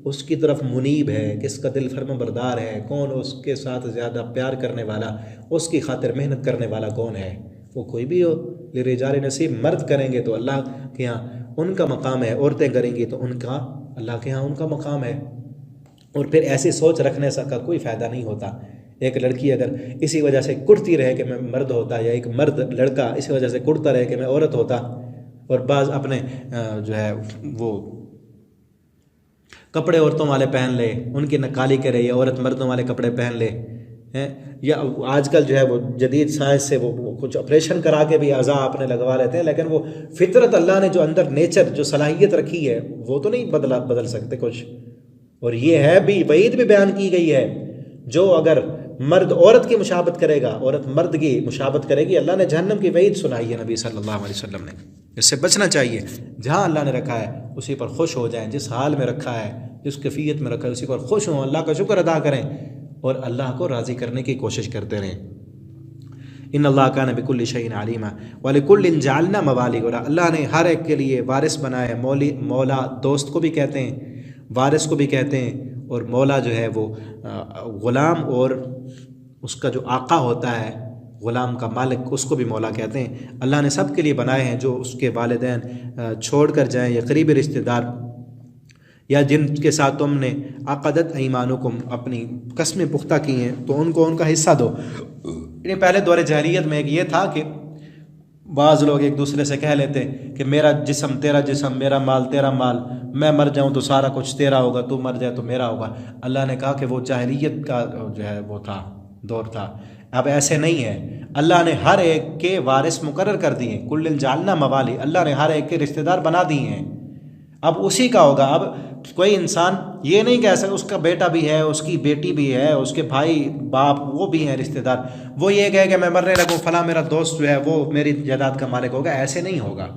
उसकी तरफ मुनीब है, किसका दिल फर्माबरदार है, कौन उसके साथ ज़्यादा प्यार करने वाला, उसकी खातिर मेहनत करने वाला कौन है। वो कोई भी हो, लिरिजाल नसीब, मर्द करेंगे तो अल्लाह के यहाँ उनका मकाम है, औरतें करेंगी तो उनका अल्लाह के यहाँ उनका मकाम है। और फिर ऐसी सोच रखने का कोई फ़ायदा नहीं होता। एक लड़की अगर इसी वजह से कुड़ती रहे कि मैं मर्द होता, या एक मर्द लड़का इसी वजह से कुड़ता रहे कि मैं औरत होता, और बाज़ अपने जो है वो कपड़े औरतों वाले पहन ले, उनकी नकाली करे, या औरत मर्दों वाले कपड़े पहन ले हैं, या आजकल जो है वो जदीद साइंस से वो कुछ ऑपरेशन करा के भी अज़ा अपने लगवा लेते हैं, लेकिन वो फितरत अल्लाह ने जो अंदर नेचर जो सलाहियत रखी है वो तो नहीं बदल सकते कुछ। और ये है भी, वईद भी बयान की गई है, जो अगर मर्द औरत की मुशाबत करेगा, औरत मर्द की मुशाबत करेगी, अल्लाह ने जहन्नम की वईद सुनाई है नबी सल्लल्लाहु अलैहि वसल्लम ने। इससे बचना चाहिए। जहाँ अल्लाह ने रखा है उसी पर खुश हो जाएं, जिस हाल में रखा है, जिस कैफियत में रखा है उसी पर खुश हों, अल्लाह का शुक्र अदा करें और अल्लाह को राज़ी करने की कोशिश करते रहें। इन्नल्लाह कान बिकुल्लि शैइन अलीमा व लिकुल्लिन जअलना मवाली, और अल्लाह ने हर एक के लिए वारिस बनाया है। मौला दोस्त को भी कहते हैं, वारिस को भी कहते हैं, और मौला जो है वो ग़ुलाम और उसका जो आका होता है, ग़ुलाम का मालिक, उसको भी मौला कहते हैं। अल्लाह ने सब के लिए बनाए हैं, जो उसके वालिदैन छोड़ कर जाएँ या करीबी रिश्तेदार, या जिनके साथ तुमने अक़दत ईमानुकुम, अपनी कस्में पुख्ता की हैं, तो उनको उनका हिस्सा दो। यानी पहले दौर जahiliyyat में एक ये था कि बाज़ लोग एक दूसरे से कह लेते कि मेरा जिस्म तेरा जिस्म, मेरा माल तेरा माल, मैं मर जाऊं तो सारा कुछ तेरा होगा, तू मर जाए तो मेरा होगा। अल्लाह ने कहा कि वो जाहिलियत का जो है वो था, दौर था। अब ऐसे नहीं है, अल्लाह ने हर एक के वारिस मुकर्रर कर दिए। कुल्लिन जालना मवाली, अल्लाह ने हर एक के रिश्तेदार बना दिए हैं, अब उसी का होगा। अब कोई इंसान ये नहीं कह सकता उसका बेटा भी है, उसकी बेटी भी है, उसके भाई बाप वो भी हैं रिश्तेदार, वो ये कहे कि मैं मरने लगूँ, फला मेरा दोस्त जो है वो मेरी जायदाद का मालिक होगा। ऐसे नहीं होगा।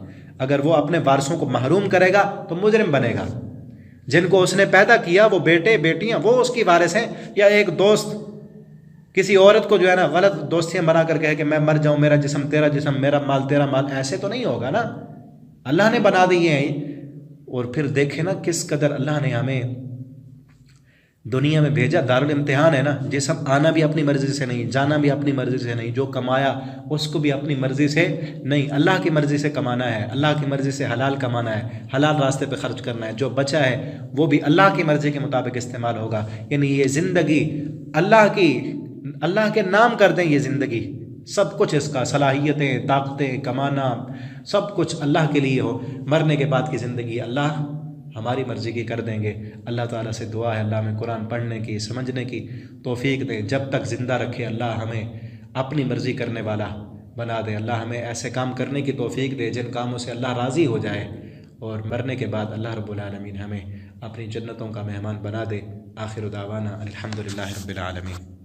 अगर वो अपने वारसों को महरूम करेगा तो मुजरिम बनेगा। जिनको उसने पैदा किया वो बेटे बेटियां वो उसकी वारिस हैं। या एक दोस्त किसी औरत को जो है ना गलत दोस्तियां बना कर कहे कि मैं मर जाऊं, मेरा जिस्म तेरा जिस्म, मेरा माल तेरा माल, ऐसे तो नहीं होगा ना। अल्लाह ने बना दिए हैं। और फिर देखें ना किस कदर अल्लाह ने हमें दुनिया में भेजा, दारुल इम्तिहान है ना। ये सब आना भी अपनी मर्ज़ी से नहीं, जाना भी अपनी मर्ज़ी से नहीं, जो कमाया उसको भी अपनी मर्ज़ी से नहीं, अल्लाह की मर्ज़ी से कमाना है, अल्लाह की मर्ज़ी से हलाल कमाना है, हलाल रास्ते पे ख़र्च करना है। जो बचा है वो भी अल्लाह की मर्ज़ी के मुताबिक इस्तेमाल होगा। यानी ये ज़िंदगी अल्लाह के नाम कर दें, ये ज़िंदगी सब कुछ इसका, सलाहियतें, ताकतें, कमाना, सब कुछ अल्लाह के लिए हो। मरने के बाद की ज़िंदगी अल्लाह हमारी मर्ज़ी की कर देंगे। अल्लाह ताला से दुआ है अल्लाह हमें कुरान पढ़ने की, समझने की तौफ़ीक दे। जब तक ज़िंदा रखे अल्लाह हमें अपनी मर्ज़ी करने वाला बना दे। अल्लाह हमें ऐसे काम करने की तौफ़ीक दे जिन कामों से अल्लाह राज़ी हो जाए, और मरने के बाद अल्लाह रब्बुल आलमीन हमें अपनी जन्नतों का मेहमान बना दे। आखिर दावाना अल्हम्दुलिल्लाहि रब्बिल आलमीन।